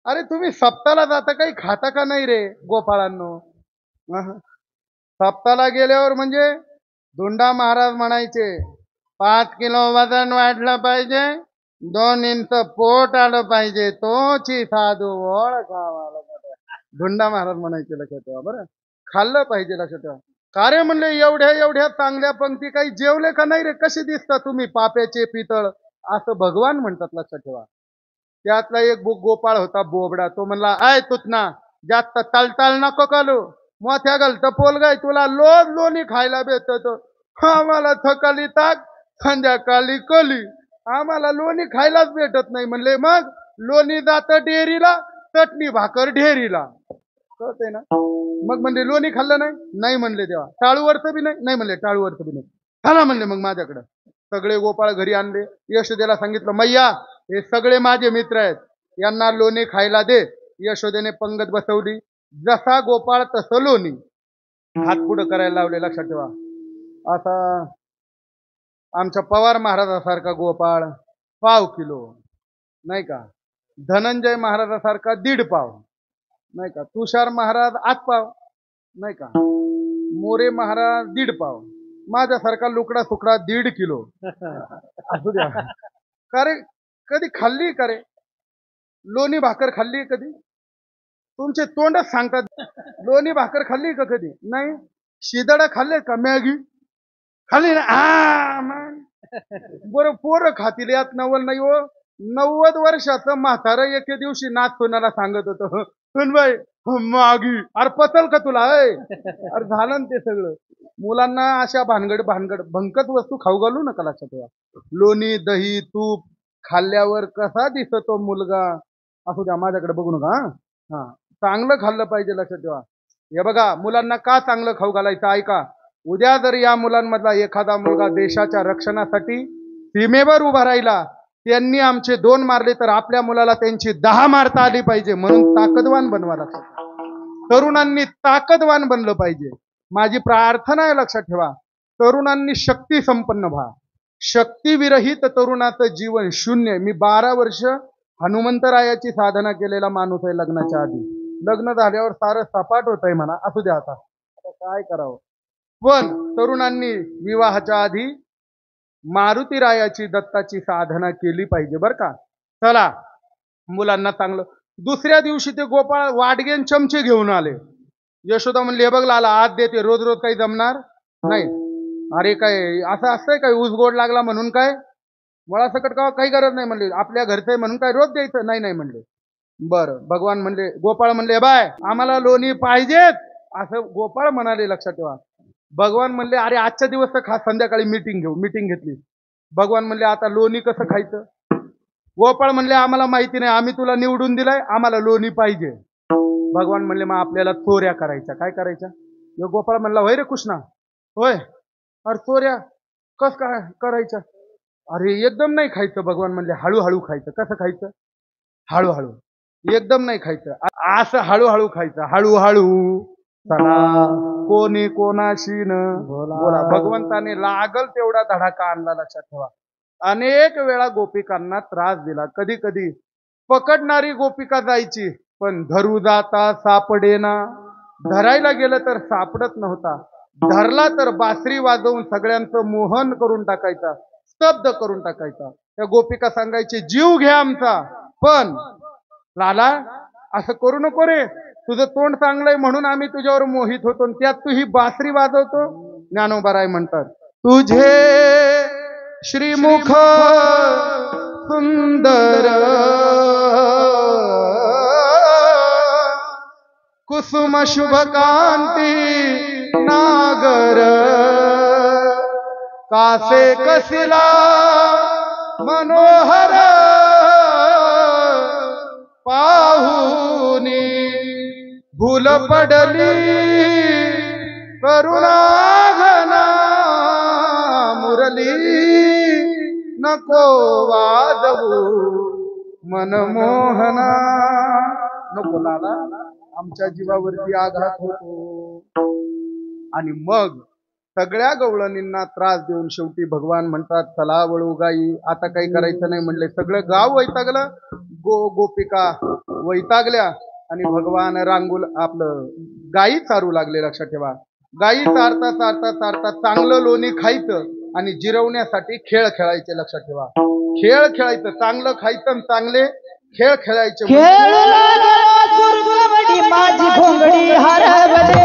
[SPEAKER 1] अरे तुम्ही सप्ताला जाता काही खाता का नाही रे गोपाळांनो? सप्ताला गेल्यावर म्हणजे धुंडा महाराज म्हणायचे, 5 किलो वजन वाढलं पाहिजे, 2 इंच पोट आलं पाहिजे, तोची साधू ओळखावा. धुंडा महाराज म्हणायचे. लक्षात ठेवा बरं. खाल्लं पाहिजे. लक्षात ठेवा. का रे म्हणले, एवढ्या एवढ्या चांगल्या पंक्ती काही जेवले का नाही रे? कसे दिसता तुम्ही पाप्याचे पितळ, असं भगवान म्हणतात. लक्षात ठेवा. त्यातला एक गोपाळ होता बोबडा. तो म्हणला, आय तुतना जास्त तलताल नको कालू, मोठ्या घालतं पोलगाय, तुला लोज लोणी खायला भेटत. आम्हाला थकाली ताक, संध्याकाळी कली, आम्हाला लोणी खायलाच भेटत नाही. म्हणले, मग लोणी जातं डेअरीला, चटणी भाकर ढेरीला. कळतंय ना? मग म्हणले, लोणी खाल्लं नाही? नाही म्हणले. तेव्हा टाळूवरचं बी नाही म्हणले. टाळूवरचं बी नाही. खाला म्हणले मग माझ्याकडं. सगळे गोपाळ घरी आणले. यशोदेला सांगितलं, मैया हे सगळे माझे मित्र आहेत, यांना लोणी खायला दे. यशोदेने पंगत बसवली. जसा गोपाळ तसं लोणी. हात पुढं करायला लावले. लक्षात ठेवा. असा आमच्या पवार महाराजासारखा गोपाळ 1/2 किलो नाही का. धनंजय महाराजासारखा 1.5 पाव नाही का. तुषार महाराज 8 पाव नाही का. मोरे महाराज 1.5 पाव. माझ्यासारखा लुकडा सुकडा 1.5 किलो. असू द्या. का रे, कधी खाल्ली का रे लोणी भाकर? खाल्ली कधी? तुमचे तोंडच सांगतात. लोणी भाकर खाल्ली का कधी? नाही. शिदडा खाल्ले का? मॅगी खाल्ली ना? बरं, पोरं खातील यात नवल नाही हो. 90 वर्षाचं म्हातारं एके दिवशी नाथ सोनाला सांगत होतं, सुनबाई मागी, अरे पचल का तुला? अरे झालं ना ते सगळं. मुलांना अशा भानगड भंकट वस्तू खाऊ घालू नका. लक्षात ठेवा. लोणी दही तूप खाल्ल्यावर कसा दिसतो मुलगा, असू द्या. माझ्याकडे बघू नका. चांगलं खाल्लं पाहिजे. लक्षात ठेवा. हे बघा, मुलांना का चांगलं खाऊ घालायचं ऐका. उद्या जर या मुलांमधला एखादा मुलगा देशाच्या रक्षणासाठी सीमेवर उभा राहिला, त्यांनी आमचे 2 मारले तर आपल्या मुलाला त्यांची 10 मारता आली पाहिजे. म्हणून ताकदवान बनवा. लक्षात. तरुणांनी ताकदवान बनलं पाहिजे. माझी प्रार्थना आहे. लक्षात ठेवा. तरुणांनी शक्ती संपन्न व्हा. शक्तीविरहित तरुणाचं जीवन शून्य. मी 12 वर्ष हनुमंतरायाची साधना केलेला माणूस आहे लग्नाच्या आधी. लग्न झाल्यावर सारं सपाट होत आहे म्हणा. असू द्या. आता काय करावं. पण तरुणांनी विवाहाच्या आधी मारुती रायाची दत्ताची साधना केली पाहिजे बरं का. चला मुलांना चांगलं. दुसऱ्या दिवशी ते गोपाळ वाडगेन चमचे घेऊन आले. यशोदा म्हणली हे बघ लाला आज देते, रोज रोज काही जमणार नाही. अरे काय असं असतंय काय, ऊस गोड लागला म्हणून काय मुळासकट का काही गरज नाही म्हणले, आपल्या घरचं आहे म्हणून काय रोज द्यायचं नाही नाही म्हणले. बरं भगवान म्हणले, गोपाळ म्हणले बाय आम्हाला लोणी पाहिजेत असं गोपाळ म्हणाले, लक्षात ठेवा. भगवान म्हणले अरे आजच्या दिवस तर खास संध्याकाळी मीटिंग घेतली. भगवान म्हणले आता लोणी कसं खायचं. गोपाळ म्हणले आम्हाला माहिती नाही, आम्ही तुला निवडून दिलाय, आम्हाला लोणी पाहिजे. भगवान म्हणले मग आपल्याला चोऱ्या करायच्या. काय करायच्या. गोपाळ म्हणला होय रे कृष्णा होय, अरे चोऱ्या कस काय करायच्या. अरे एकदम नाही खायचं. भगवान म्हणले हळूहळू खायचं. कसं खायचं. हळूहळू, एकदम नाही खायचं, असं हळूहळू खायचं. हळूहळू चला कोणी कोणाशी न बोला. भगवंताने लागल तेवढा धडाका आणला, लक्षात ठेवा. अनेक वेळा गोपिकांना त्रास दिला. कधी कधी पकडणारी गोपिका जायची पण धरू जाता सापडेना. धरायला गेलं तर सापडत नव्हता. धरला तर बासरी वाजवून सगळ्यांचं मोहन करून टाकायचा, स्तब्ध करून टाकायचा. त्या गोपिका सांगायची जीव घ्या आमचा, पण लाला असं करू नको रे, तुझं तोंड चांगलंय म्हणून आम्ही तुझ्यावर मोहित होतो, त्यात तू ही बासरी वाजवतो. ज्ञानोबाराय म्हणतात तुझे श्रीमुख सुंदर कुसुम शुभ कांती नागर कासे कसिला मनोहर पाहुनी भूल पडली करुणाघना मुरली नको वाजवू मनमोहना. नको लाला आमच्या जीवावरती आघात होतो. आणि मग सगळ्या गवळणींना त्रास देऊन शेवटी भगवान म्हणतात चला वळू गाई, आता काही करायचं नाही म्हणले. सगळं गाव वैतागलं, गोपिका वैतागल्या आणि भगवान रांगोल आपलं गायी चारू लागले. लक्षात ठेवा. गायी चारता चारता चारता चांगलं लोणी खायचं आणि जिरवण्यासाठी खेळ खेळायचे. लक्षात ठेवा. खेळ खेळायचं, चांगलं खायचं आणि चांगले खेळ खेळायचे.
[SPEAKER 3] माझी भोंगडी हरवले,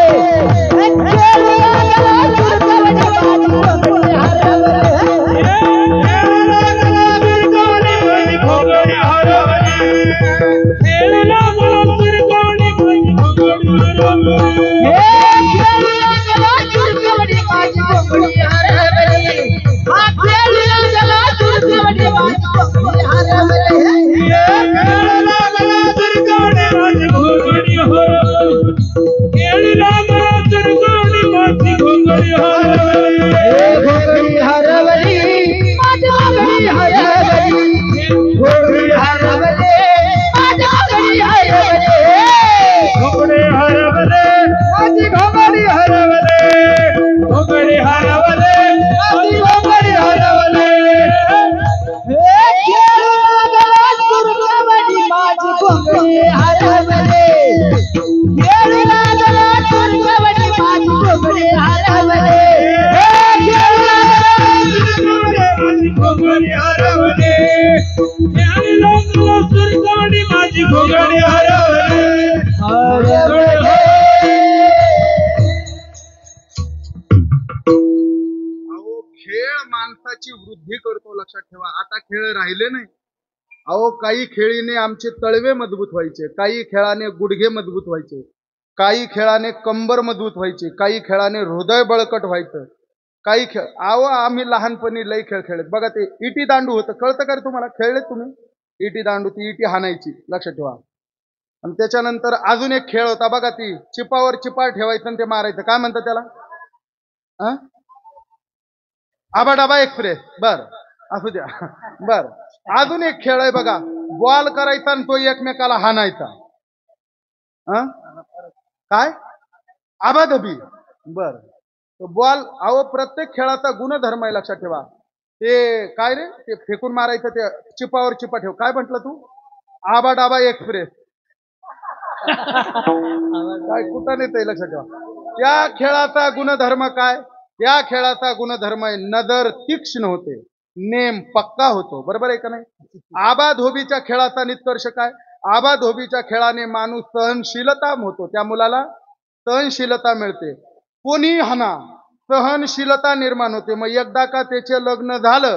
[SPEAKER 1] माणसाची वृद्धी करतो. लक्षात ठेवा. आता खेळ राहिले नाही. अहो काही खेळीने आमचे तळवे मजबूत व्हायचे, काही खेळाने गुडघे मजबूत व्हायचे, काही खेळाने कंबर मजबूत व्हायची, काही खेळाने हृदय बळकट व्हायचं. काही खेळ अहो आम्ही लहानपणी लई खेळ खेळत. बघा ते इटी दांडू होतं, कळतं का रे तुम्हाला. खेळले तुम्ही इटी दांडू. ती इटी हाणायची. लक्षात ठेवा. आणि त्याच्यानंतर अजून एक खेळ होता बघा, ती चिपावर चिपा ठेवायचं आणि ते मारायचं. काय म्हणतात त्याला. आबाडाबा एक्सप्रेस. बर असू द्या. बर अजून एक खेळ आहे बघा, बॉल करायचा आणि तो एकमेकाला हाणायचा. काय आबाधबी. बर बॉल. अहो प्रत्येक खेळाचा गुणधर्म आहे. लक्षात ठेवा. ते काय रे ते फेकून मारायचं, ते चिपावर चिपा ठेव. काय म्हटलं तू. आबाडाबा एक्सप्रेस. काय कुठं नेत. लक्षात ठेवा. त्या खेळाचा गुणधर्म काय. त्या खेळाचा गुणधर्म आहे नजर तीक्ष्ण होते, नेम पक्का होतो. बरोबर आहे का नाही? आबाधोबीच्या खेळाचा निष्कर्ष काय? आबाधोबीच्या खेळाने माणूस सहनशीलता होतो, त्या मुलाला सहनशीलता मिळते. कोणी हाना, सहनशीलता निर्माण होते. मग एकदा का त्याचे लग्न झालं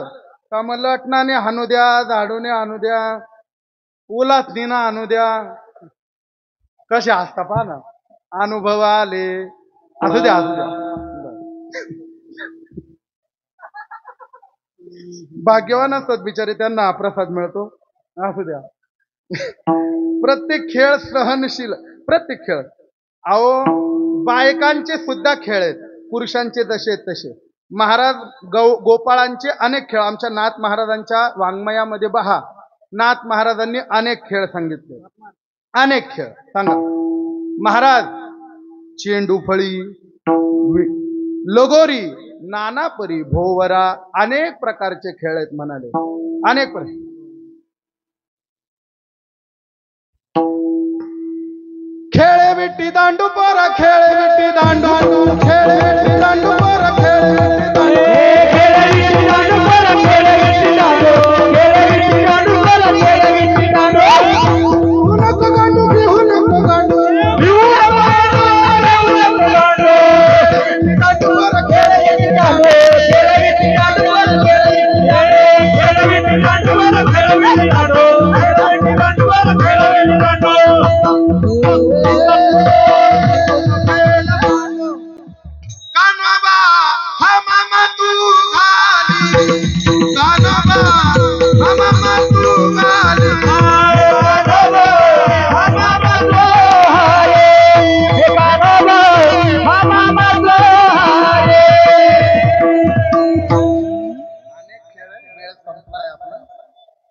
[SPEAKER 1] का मग लटणाने हाणू द्या, झाडूने हाणू द्या, उलासनीनं हाणू द्या, कसे असता पहा ना, अनुभव आले, असू द्या असू द्या. भाग्यवान असतात बिचारे, त्यांना हा प्रसाद मिळतो. असू द्या. प्रत्येक खेळ सहनशील, प्रत्येक खेळ. अहो बायकांचे सुद्धा खेळ आहेत, पुरुषांचे जसे तसे. महाराज गोपाळांचे अनेक खेळ आमच्या नाथ महाराजांच्या वाङ्मयामध्ये पहा. नाथ महाराजांनी अनेक खेळ सांगितले, अनेक खेळ. सांगा महाराज. चेंडू फळी, लगोरी, नानापरी, भोवरा, अनेक प्रकारचे खेळ आहेत म्हणाले, अनेक प्रकार. खेळे विट्टी दांडू पोरा, खेळे विट्टी दांडू, खेळे विट्टी दांडू पोरा, खेळे विट्टी दांडू,
[SPEAKER 3] खेळ विट्टी दांडू पोरा, खेळ विट्टी दांडू, खेळ विट्टी दांडू पोरा, खेळ विट्टी दांडू.
[SPEAKER 1] घेऊ नको गांडू, घेऊ नको गांडू,
[SPEAKER 3] घेऊ नको गांडू,
[SPEAKER 1] विट्टी दांडू पोरा,
[SPEAKER 3] खेळ विट्टी दांडू, खेळ विट्टी दांडू पोरा, खेळ विट्टी दांडू, खेळ विट्टी दांडू पोरा, खेळ विट्टी दांडू, खेळ विट्टी दांडू पोरा, खेळ विट्टी दांडू.
[SPEAKER 1] कान्होबा हा मामा तू घाली, कान्होबा हा मामा तू घाली.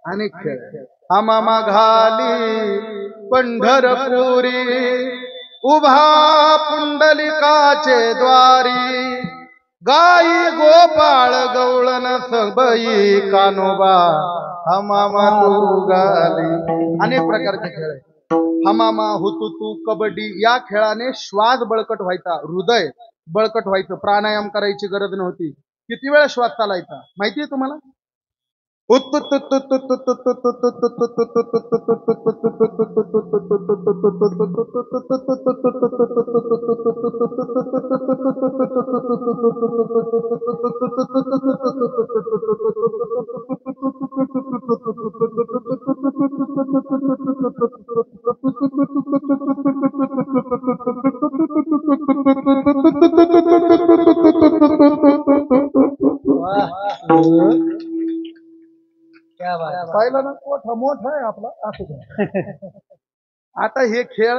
[SPEAKER 1] अनेक खेळ. हा मामा घाली पंढरपुरी, उभा पुंडलिकाचे द्वारी, गाई गोपाळ गवळण सबई, कान्होबा हा मामा तू घाली. अनेक प्रकारचे खेळ आहेत. हमामा, हुतुतू, कबड्डी या खेळाने श्वास बळकट व्हायचा, हृदय बळकट व्हायचं, प्राणायाम करायची गरज नव्हती. किती वेळ श्वास चालायचा माहितीये तुम्हाला? पाहिलं ना, मोठा मोठा आहे आपला. असू द्या. आता हे खेळ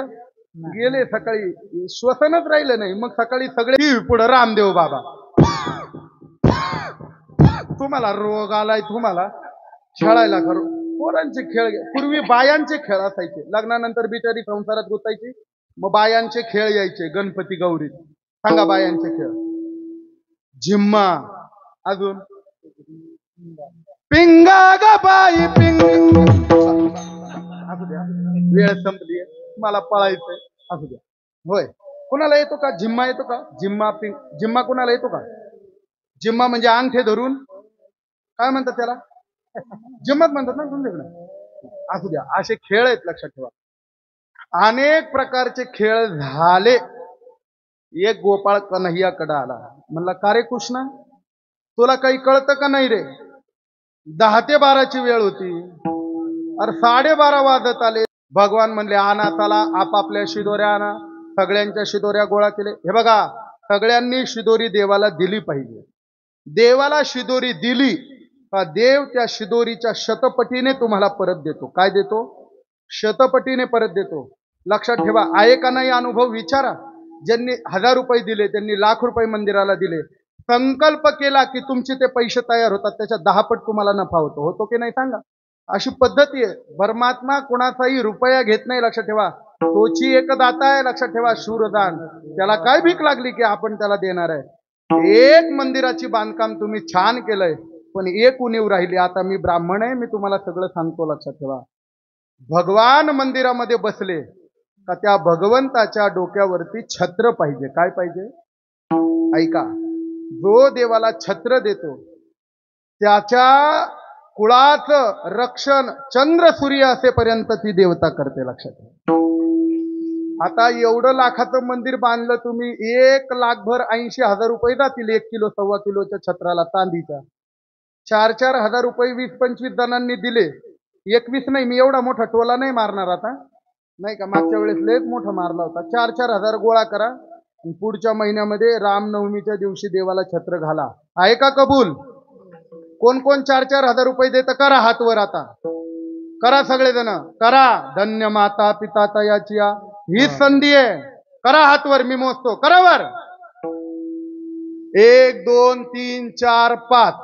[SPEAKER 1] गेले, सकाळी श्वसनच राहिलं नाही. मग सकाळी सगळे पुढे रामदेव बाबा, तुम्हाला रोग आलाय, तुम्हाला खेळायला करू. पोरांचे खेळ, पूर्वी बायांचे खेळ असायचे, लग्नानंतर बिचारी संसारात गुतायची, मग बायांचे खेळ यायचे गणपती गौरीत. सांगा बायांचे खेळ. झिम्मा, अजून पिंगा ग बाई पिंग. असू द्या, वेळ संपली, मला पळायचंय. असू द्या. होय, कुणाला येतो का झिम्मा? येतो का झिम्मा? पिंग झिम्मा कुणाला येतो का? झिम्मा म्हणजे अंगठे धरून, काय म्हणतात त्याला? जिम्मत म्हणतात ना तुमच्याकडे. असू द्या, असे खेळ आहेत, लक्षात ठेवा. अनेक प्रकारचे खेळ झाले. एक गोपाळ कन्हैयाकडे आला, म्हणला का रे कृष्णा, तुला काही कळतं का नाही रे? 10 ते 12ची वेळ होती, अरे 12:30 वाजत आले. भगवान म्हणले आणा, चला आपापल्या शिदोऱ्या आणा. सगळ्यांच्या शिदोऱ्या गोळा केले. हे बघा, सगळ्यांनी शिदोरी देवाला दिली पाहिजे. देवाला शिदोरी दिली का देव त्या शिदोरीच्या शतपटीने तुम्हाला परत देतो. काय देतो? शतपटीने परत देतो. लक्षात ठेवा. आहे का नाही अनुभव? विचारा. ज्यांनी 1000 रुपये दिले त्यांनी लाख रुपये मंदिराला दिले. संकल्प केला की तुमचे ते पैसे तयार होतात, त्याच्या 10 पट तुम्हाला नफा होतो. होतो की नाही सांगा? अशी पद्धती आहे. परमात्मा कोणाचाही रुपया घेत नाही, लक्षात ठेवा. तोची एक दाता आहे, लक्षात ठेवा, शूरदान. त्याला काय भीक लागली की आपण त्याला देणार आहे? एक मंदिराची बांधकाम तुम्ही छान केलंय, पण एक उणीव राहिली. आता मी ब्राह्मण आहे, मी तुम्हाला सगळं सांगतो, लक्षात ठेवा. भगवान मंदिरामध्ये बसले का त्या भगवंताच्या डोक्यावरती छत्र पाहिजे. काय पाहिजे? ऐका, जो देवाला छत्र देतो त्याच्या कुळाचं रक्षण चंद्र सूर्य असेपर्यंत ती देवता करते, लक्षात ठेवा. आता एवढं लाखाचं मंदिर बांधलं तुम्ही, 1,00,000 80,000 रुपये जातील 1 किलो 1.25 किलोच्या छत्राला चांदीचा. 4-4 हजार रुपये 20-25 जणांनी दिले. 21 नाही, मी एवढा मोठा टोला नाही मारणार आता, नाही का, मागच्या वेळेस लयच मोठा मारला होता. 4-4 हजार गोळा करा आणि पुढच्या महिन्यामध्ये रामनवमीच्या दिवशी देवाला छत्र घाला. आहे का कबूल? कोण कोण 4-4 हजार रुपये देतं करा हातवर. आता करा सगळेजण, करा. धन्य माता पिता तयाची ही संधी आहे. करा हातवर, मी मोजतो. करा वर. 1 2 3 4 5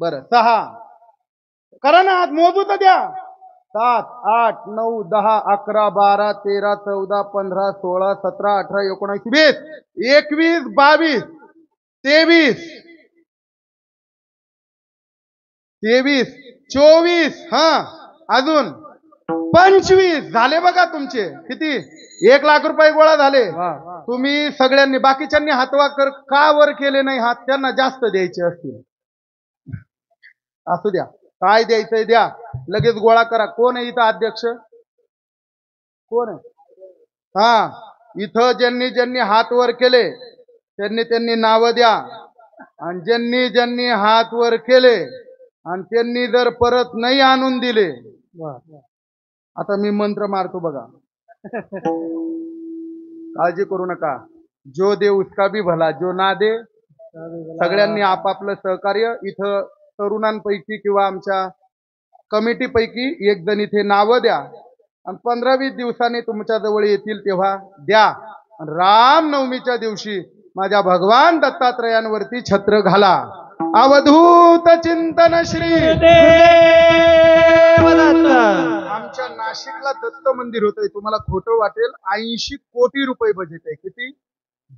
[SPEAKER 1] बरं 6 करा ना, हात मोजू तर द्या. 7 8 9 10 11 12 13 14 15 16 17 18 19 20 21 22 23 24 हा अजून 25 झाले बघा तुमचे. किती? 1,00,000 रुपये गोळा झाले. तुम्ही सगळ्यांनी, बाकीच्यांनी हातवा का वर केले नाही हात? त्यांना जास्त द्यायचे असतील. असू द्या, काय द्यायचंय द्या, लगेच गोळा करा. कोण आहे इथं अध्यक्ष? कोण आहे? हा, इथं ज्यांनी ज्यांनी हात वर केले त्यांनी नावं द्या. आणि ज्यांनी हात वर केले आणि त्यांनी जर परत नाही आणून दिले, आता मी मंत्र मारतो बघा. काळजी करू नका. जो दे उसका भी भला, जो ना दे. सगळ्यांनी आपापलं सहकार्य, इथं तरुणांपैकी किंवा आमच्या कमिटीपैकी एक जण इथे नावं द्या आणि 15-20 दिवसांनी तुमच्या जवळ येतील तेव्हा द्या. रामनवमीच्या दिवशी माझ्या भगवान दत्तात्रयांवरती छत्र घाला. अवधूत चिंतन श्री आमच्या नाशिकला दत्त मंदिर होतंय. तुम्हाला खोटं वाटेल, 80 कोटी रुपये बजेट आहे. किती?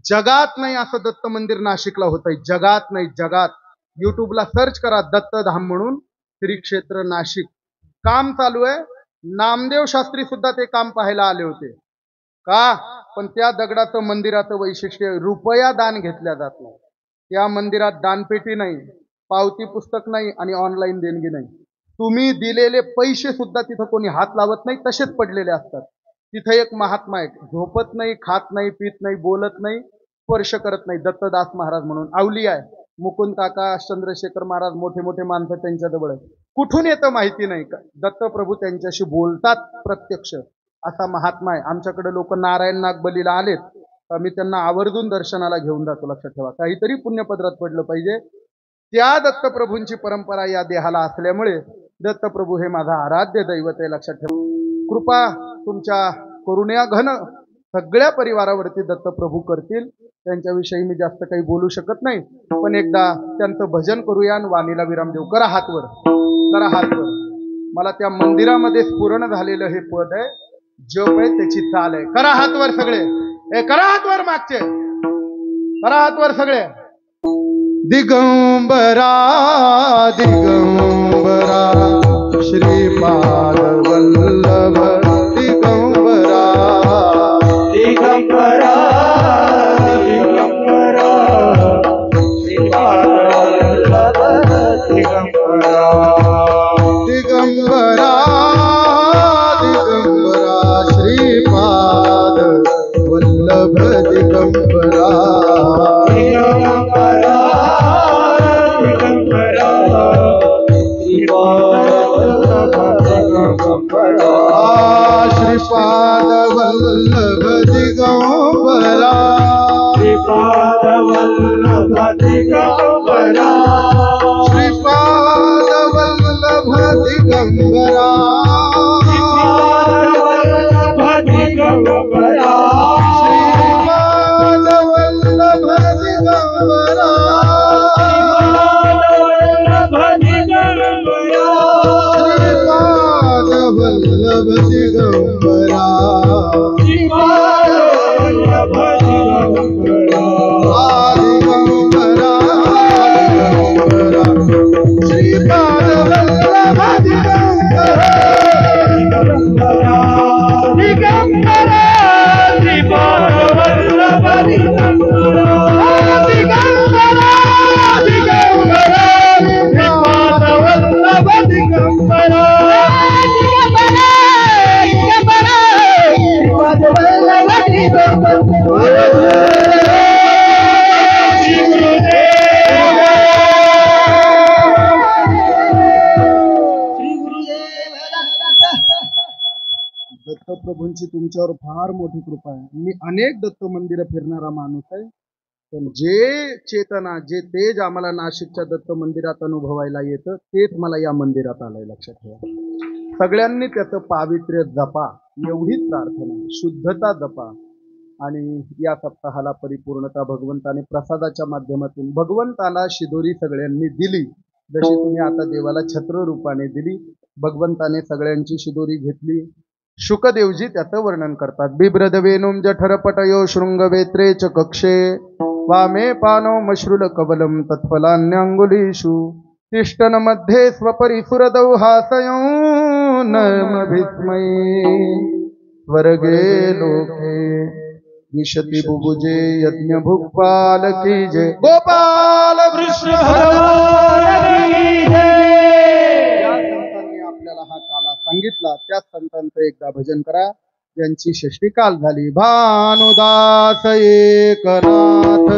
[SPEAKER 1] जगात नाही असं दत्त मंदिर नाशिकला होतंय. जगात नाही, जगात. युट्यूबला सर्च करा दत्तधाम म्हणून, श्री क्षेत्र नाशिक. काम चालू आहे. नामदेव शास्त्री सुद्धा ते काम पाहायला आले होते. का? पण त्या दगडाचं मंदिराचं वैशिष्ट्य, रुपया दान घेतल्या जात नाही. त्या मंदिरात दानपेटी नाही, पावती पुस्तक नाही आणि ऑनलाईन देणगी नाही. तुम्ही दिलेले पैसे सुद्धा तिथं कोणी हात लावत नाही, तसेच पडलेले असतात. तिथं एक महात्मा आहे, झोपत नाही, खात नाही, पित नाही, बोलत नाही, स्पर्श करत नाही. दत्तदास महाराज म्हणून अवली आहे. मुकुंद काका, चंद्रशेखर महाराज, मोठे मोठे माणसं त्यांच्याजवळ आहे. कुठून येतं माहिती नाही का, दत्तप्रभू त्यांच्याशी बोलतात प्रत्यक्ष. असा महात्मा आहे. आमच्याकडे लोक नारायण नाग बलीला आलेत, मी त्यांना आवर्जून दर्शनाला घेऊन जातो. लक्षात ठेवा, काहीतरी पुण्यपदरात पडलं पाहिजे. त्या दत्तप्रभूंची परंपरा या देहाला असल्यामुळे दत्तप्रभू हे माझा आराध्य दैवत आहे. लक्षात ठेवा. कृपा तुमच्या करुण्या घन सगळ्या परिवारावरती दत्तप्रभू करतील. त्यांच्याविषयी मी जास्त काही बोलू शकत नाही, पण एकदा त्यांचं भजन करूया आणि वाणीला विराम देऊ. करा हातवर, करा हातवर. मला त्या मंदिरामध्ये स्फुरण झालेलं हे पद आहे, जप आहे, त्याची चाल आहे. करा हातवर सगळे, करा हातवर, मागचे करा हातवर सगळे. दिगंबरा दिगंबरा श्रीपाद वल्लभ दिगंबरा
[SPEAKER 2] दिगंबरा दिगंबरा श्रीपाद वल्लभ दिगंबरा
[SPEAKER 1] दिगंबरा दिगंबरा श्रीपाद वल्लभ दिगंबरा
[SPEAKER 2] दिगंबरा दिगंबरा श्रीपाद वल्लभ दिगंबरा
[SPEAKER 1] श्रीपाद वल्लभ दिगंबरा
[SPEAKER 2] श्रीपाद वल्लभ दिगंबरा
[SPEAKER 1] श्रीपाद वल्लभ दिगंबरा
[SPEAKER 2] श्रीपाद वल्लभ दिगंबरा श्रीपाद वल्लभ दिगंबरा
[SPEAKER 1] दिगंबरा दिगंबरा श्रीपाद वल्लभ दिगंबरा
[SPEAKER 2] दिगंबरा श्रीपाद वल्लभ दिगंबरा
[SPEAKER 1] दत्तप्रभूंची तुमच्यावर फार मोठी कृपा आहे. मी अनेक दत्त मंदिरं फिरणारा माणूस आहे, पण जे चेतना जे तेज आम्हाला नाशिकच्या दत्त मंदिरात अनुभवायला येतं तेच मला या मंदिरात आलंय. लक्षात ठेवा, सगळ्यांनी त्याचं पावित्र्य जपा एवढीच प्रार्थना. शुद्धता जपा आणि या सप्ताहाला परिपूर्णता भगवंताने प्रसादाच्या माध्यमातून भगवंताला शिदोरी सगळ्यांनी दिली. जशी तुम्ही आता देवाला छत्र रूपाने दिली, भगवंताने सगळ्यांची शिदोरी घेतली. शुकदेवजी त्याचं वर्णन करतात. बिभ्रद वेणुम जठरपटयो शृंगवेत्रे च कक्षे वामे पानो मश्रुल कवलम तत्फलान्यांगुलीषु तिष्ठन मध्ये स्वपरिसुरदौ हासयो नम विस्मये स्वर्गे लोके विशति बुबुजे यज्ञ भुक्पाल की जय. गोपाल कृष्ण भगवान की जय. ज्या संतांनी आपल्याला हा काला सांगितला त्याच संतांचं एकदा भजन करा ज्यांची षष्टी काल झाली. भानुदास एकनाथ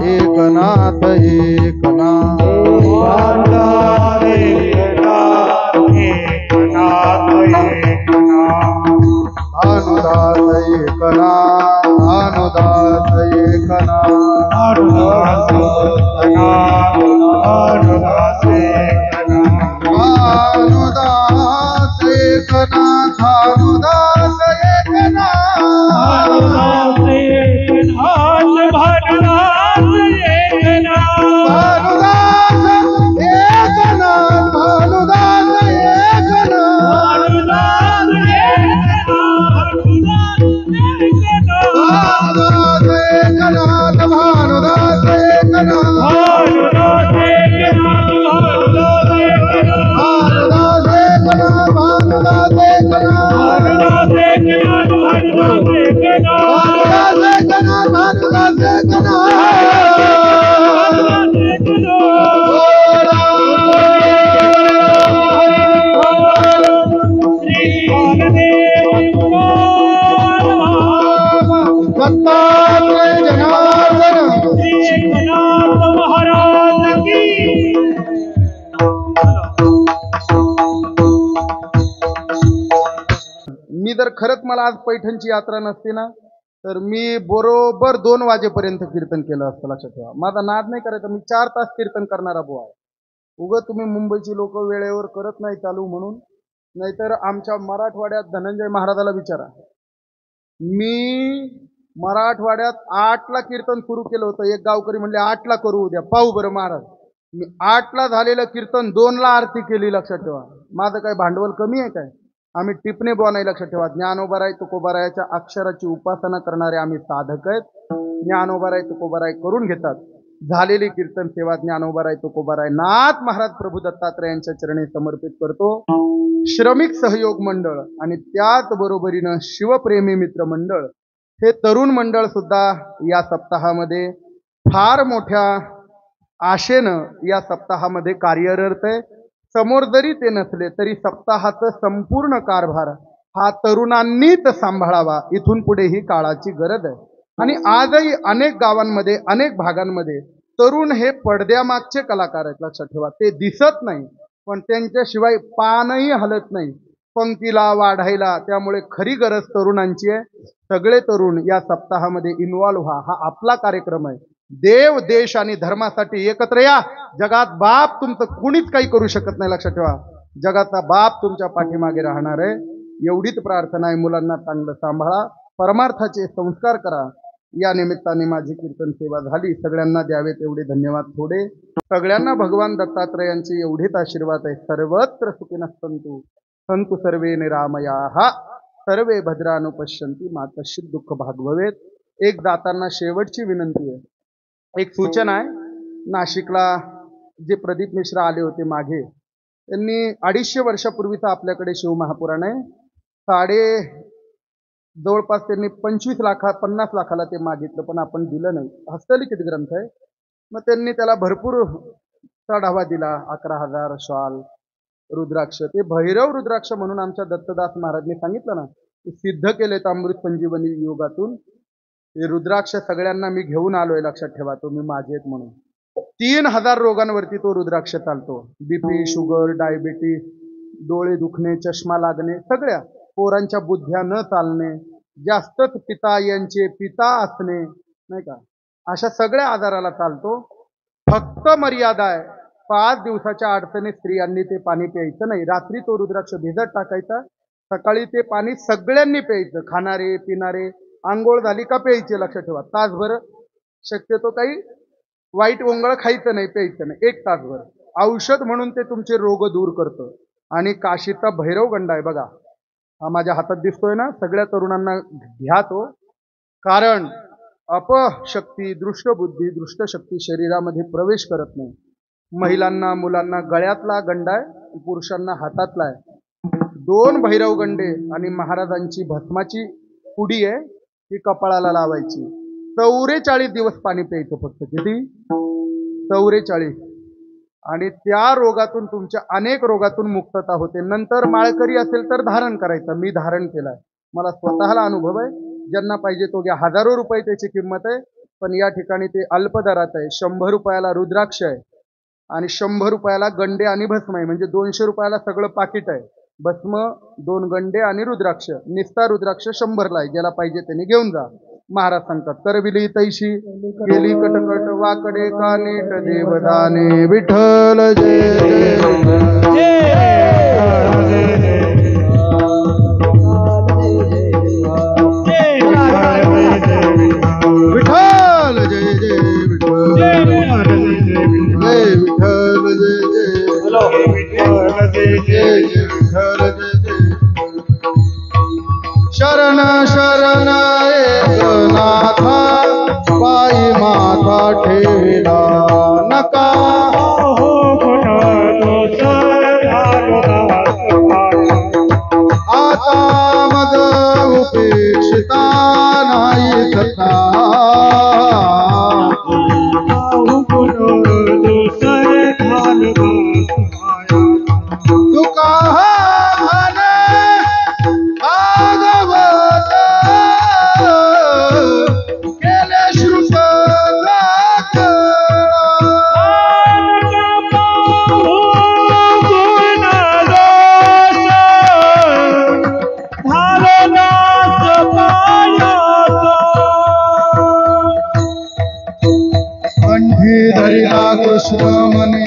[SPEAKER 1] एकनाथ एकनाथ
[SPEAKER 3] भानुदास एकनाथ एकनाथ एकनाथ
[SPEAKER 1] भानुदास एकनाथ भानुदास एकनाथ
[SPEAKER 3] भानुदास एकनाथ भानुदास एकनाथ
[SPEAKER 1] भानुदास एकनाथ भानुदास एकनाथ
[SPEAKER 3] भानुदास एकनाथ भानुदास एकनाथ
[SPEAKER 1] भानुदास एकनाथ भानुदास एकनाथ भानुदास एकनाथ भानुदास एकनाथ भानुदास एकनाथ भानुदास एकनाथ भानुदास एकनाथ भानुदास मी जर खरंच मला आज पैठणची यात्रा नसती ना तर मी बरोबर 2 वाजेपर्यंत कीर्तन केलं असतं. लक्षात ठेवा, माझा नाद नाही करायचा. मी 4 तास कीर्तन करणारा बुवा आहे. उगं तुम्ही मुंबईची लोक वेळेवर करत नाही चालू म्हणून. नाहीतर आमच्या मराठवाड्यात धनंजय महाराजाला विचारा, मी मराठवाड्यात 8ला कीर्तन सुरू केलं होतं. एक गावकरी म्हणले 8ला करू उद्या, पाहू बरं महाराज. मी 8ला झालेलं कीर्तन 2ला आरती केली. लक्षात ठेवा, माझं काय भांडवल कमी आहे काय? आम्ही टिपणे बुवा नाही. लक्षात ठेवा, ज्ञानोबाराय तुकोबारायाच्या अक्षराची उपासना करणारे आम्ही साधक आहेत. ज्ञानोबाराय तुकोबाराय करून घेतात. झालेली कीर्तन सेवा ज्ञानोबाराय तुकोबाराय नाथ महाराज प्रभू दत्तात्रयांच्या चरणी समर्पित करतो. श्रमिक सहयोग मंडळ आणि त्याच बरोबरीनं शिवप्रेमी मित्र मंडळ हे तरुण मंडळ सुद्धा या सप्ताहामध्ये फार मोठ्या आशेनं या सप्ताहामध्ये कार्यरत आहे. समोर जरी ते नसले तरी सप्ताहाचा संपूर्ण कारभार हा तरुणांनीच सांभाळावा. इथून पुढे ही काळाची गरज आहे. आणि आजही अनेक गावांमध्ये अनेक भागांमध्ये तरुण हे पडद्यामागचे कलाकार आहेत. लक्षात ठेवा, ते दिसत नाही पण त्यांच्याशिवाय पानही हलत नाही पंक्तीला वाढायला. त्यामुळे खरी गरज तरुणांची आहे. सगळे तरुण या सप्ताहामध्ये इन्व्हॉल्व व्हा. हा आपला कार्यक्रम आहे. देव देश आणि धर्मासाठी एकत्र या. जगात बाप तुमचं कुणीच काही करू शकत नाही. लक्षात ठेवा, जगाचा बाप तुमच्या पाठीमागे राहणार आहे. एवढीच प्रार्थना आहे. मुलांना चांगलं सांभाळा, परमार्थाचे संस्कार करा. या निमित्ताने माझी कीर्तन सेवा झाली. सगळ्यांना द्यावेत एवढे धन्यवाद थोडे. सगळ्यांना भगवान दत्तात्रयांचे एवढेच आशीर्वाद आहे. सर्वत्र सुखिनः सन्तु सन्तु सर्वे निरामयाः सर्वे भद्रानुपश्यन्ति मा कश्चित् दुःख भाग भवेत्. एक जाताना शेवटची विनंती आहे, एक सूचना आहे. नाशिकला जे प्रदीप मिश्रा आले होते मागे, त्यांनी 250 वर्षापूर्वीचा आपल्याकडे शिवमहापुराण आहे. जवळपास त्यांनी 50 लाखाला ते मागितलं पण आपण दिलं नाही. हस्तलिखित ग्रंथ आहे. मग त्यांनी त्याला भरपूर चढावा दिला. 11,000 शॉल रुद्राक्ष, ते भैरव रुद्राक्ष म्हणून आमच्या दत्तदास महाराजांनी सांगितलं ना, ते सिद्ध केले अमृत संजीवनी योगातून. हे रुद्राक्ष सगळ्यांना मी घेऊन आलोय. लक्षात ठेवा, तुम्ही माझेत म्हणून. 3000 रोगांवरती तो रुद्राक्ष चालतो. बीपी, शुगर, डायबिटीस, डोळे दुखणे, चष्मा लागणे, सगळ्या पोरांच्या बुद्ध्या न चालणे, जास्तच पिता यांचे पिता असणे, नाही का, अशा सगळ्या आजाराला चालतो. फक्त मर्यादा आहे, 5 दिवसाच्या अडचणीत स्त्रियांनी ते पाणी प्यायचं नाही. रात्री तो रुद्राक्ष भिजत टाकायचा, सकाळी ते पाणी सगळ्यांनी प्यायचं, खाणारे पिणारे. आंघोळ झाली का प्यायचे, लक्षात ठेवा. तासभर, शक्यतो काही वाईट ओंगळ खायचं नाही, प्यायचं नाही, 1 तासभर. औषध म्हणून ते तुमचे रोग दूर करतं. आणि काशीचा भैरवगंड आहे बघा, हा माझ्या हातात दिसतोय ना, सगळ्या तरुणांना घ्या तो. कारण अपशक्ती, दृष्टबुद्धी, दृष्टशक्ती शरीरामध्ये प्रवेश करत नाही. महिलांना मुलांना गळ्यातला गंडा आहे, पुरुषांना हातातला आहे. 2 भैरवगंडे आणि महाराजांची भस्माची पुडी आहे, ती कपाळाला लावायची. 44 दिवस पाणी प्यायचं फक्त. किती? 44. आणि त्या रोगातून, तुमच्या अनेक रोगातून मुक्तता होते. नंतर माळकरी असेल तर धारण करायचं. मी धारण केलाय, मला स्वतःला अनुभव आहे. ज्यांना पाहिजे तो घ्या. हजारो रुपये त्याची किंमत आहे, पण या ठिकाणी ते अल्प दरात आहे. 100 रुपयाला रुद्राक्ष आहे आणि 100 रुपयाला गंडे आणि भस्म आहे. म्हणजे 200 रुपयाला सगळं पाकिट आहे. भस्म, 2 गंडे आणि रुद्राक्ष. निस्ता रुद्राक्ष 100ला आहे. ज्याला पाहिजे त्याने घेऊन जा. महाराज सांगतात, करविली तैशी गेली कटकट, वाकडे का नीट देवदाने. विठ्ठल जय विठ्ठल जय जय विठ्ठल, जय विठ्ठल जय जय विठ्ठल जय. शरण शरण एकनाथा, पायी माथा ठेविला नका. आता मग उपेक्षिता नाही सत्ता. तुका धरिला कृष्ण मने.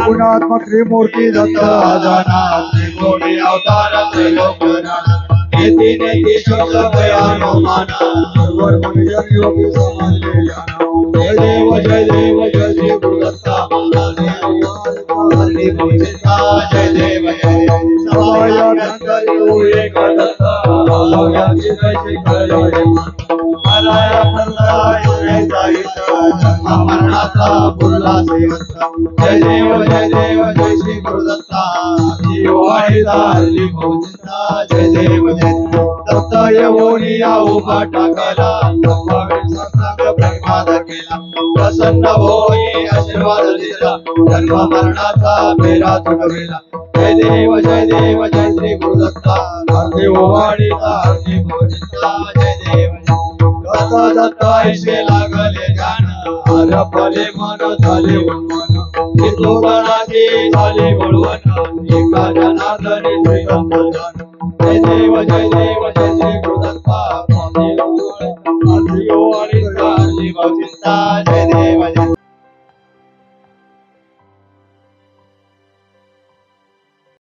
[SPEAKER 1] गुणात्मक त्रिमूर्ती दत्त आजाना त्रिकोटी अवतार त्रैलोक्यनाथ नेति नेति शब्द भयानो माना सर्वर मनुष्य योगी समजले जाना जय देव जय देव जय देव गुरुदत्ता हरि गोविंदा जय देव जय देव सवाया नंदरी एक दत्ता भगवान जय जय जय
[SPEAKER 2] मरणाचा पुरला श्रीमंत जय देव जय श्री गुरुदत्ता दिवाळीला हल्ली भाऊजींचा जय देव दत्त येऊनी उभा टाकला सत्संग प्रेमात केला प्रसन्न होई आशीर्वाद दिला जन्म मरणाचा फेरा तुटविला जय देव जय श्री गुरुदत्ता दिवाळीला हल्ली भाऊजींचा जय देव दत्ता दत्ता ऐसे लागले जाण हरपले मन झाले उन्मन विठोबराचे झाले वळवण एका जनार्दनी श्रीगंध जन जय देव जय श्री गुरुदत्ता आणि भाऊजींचा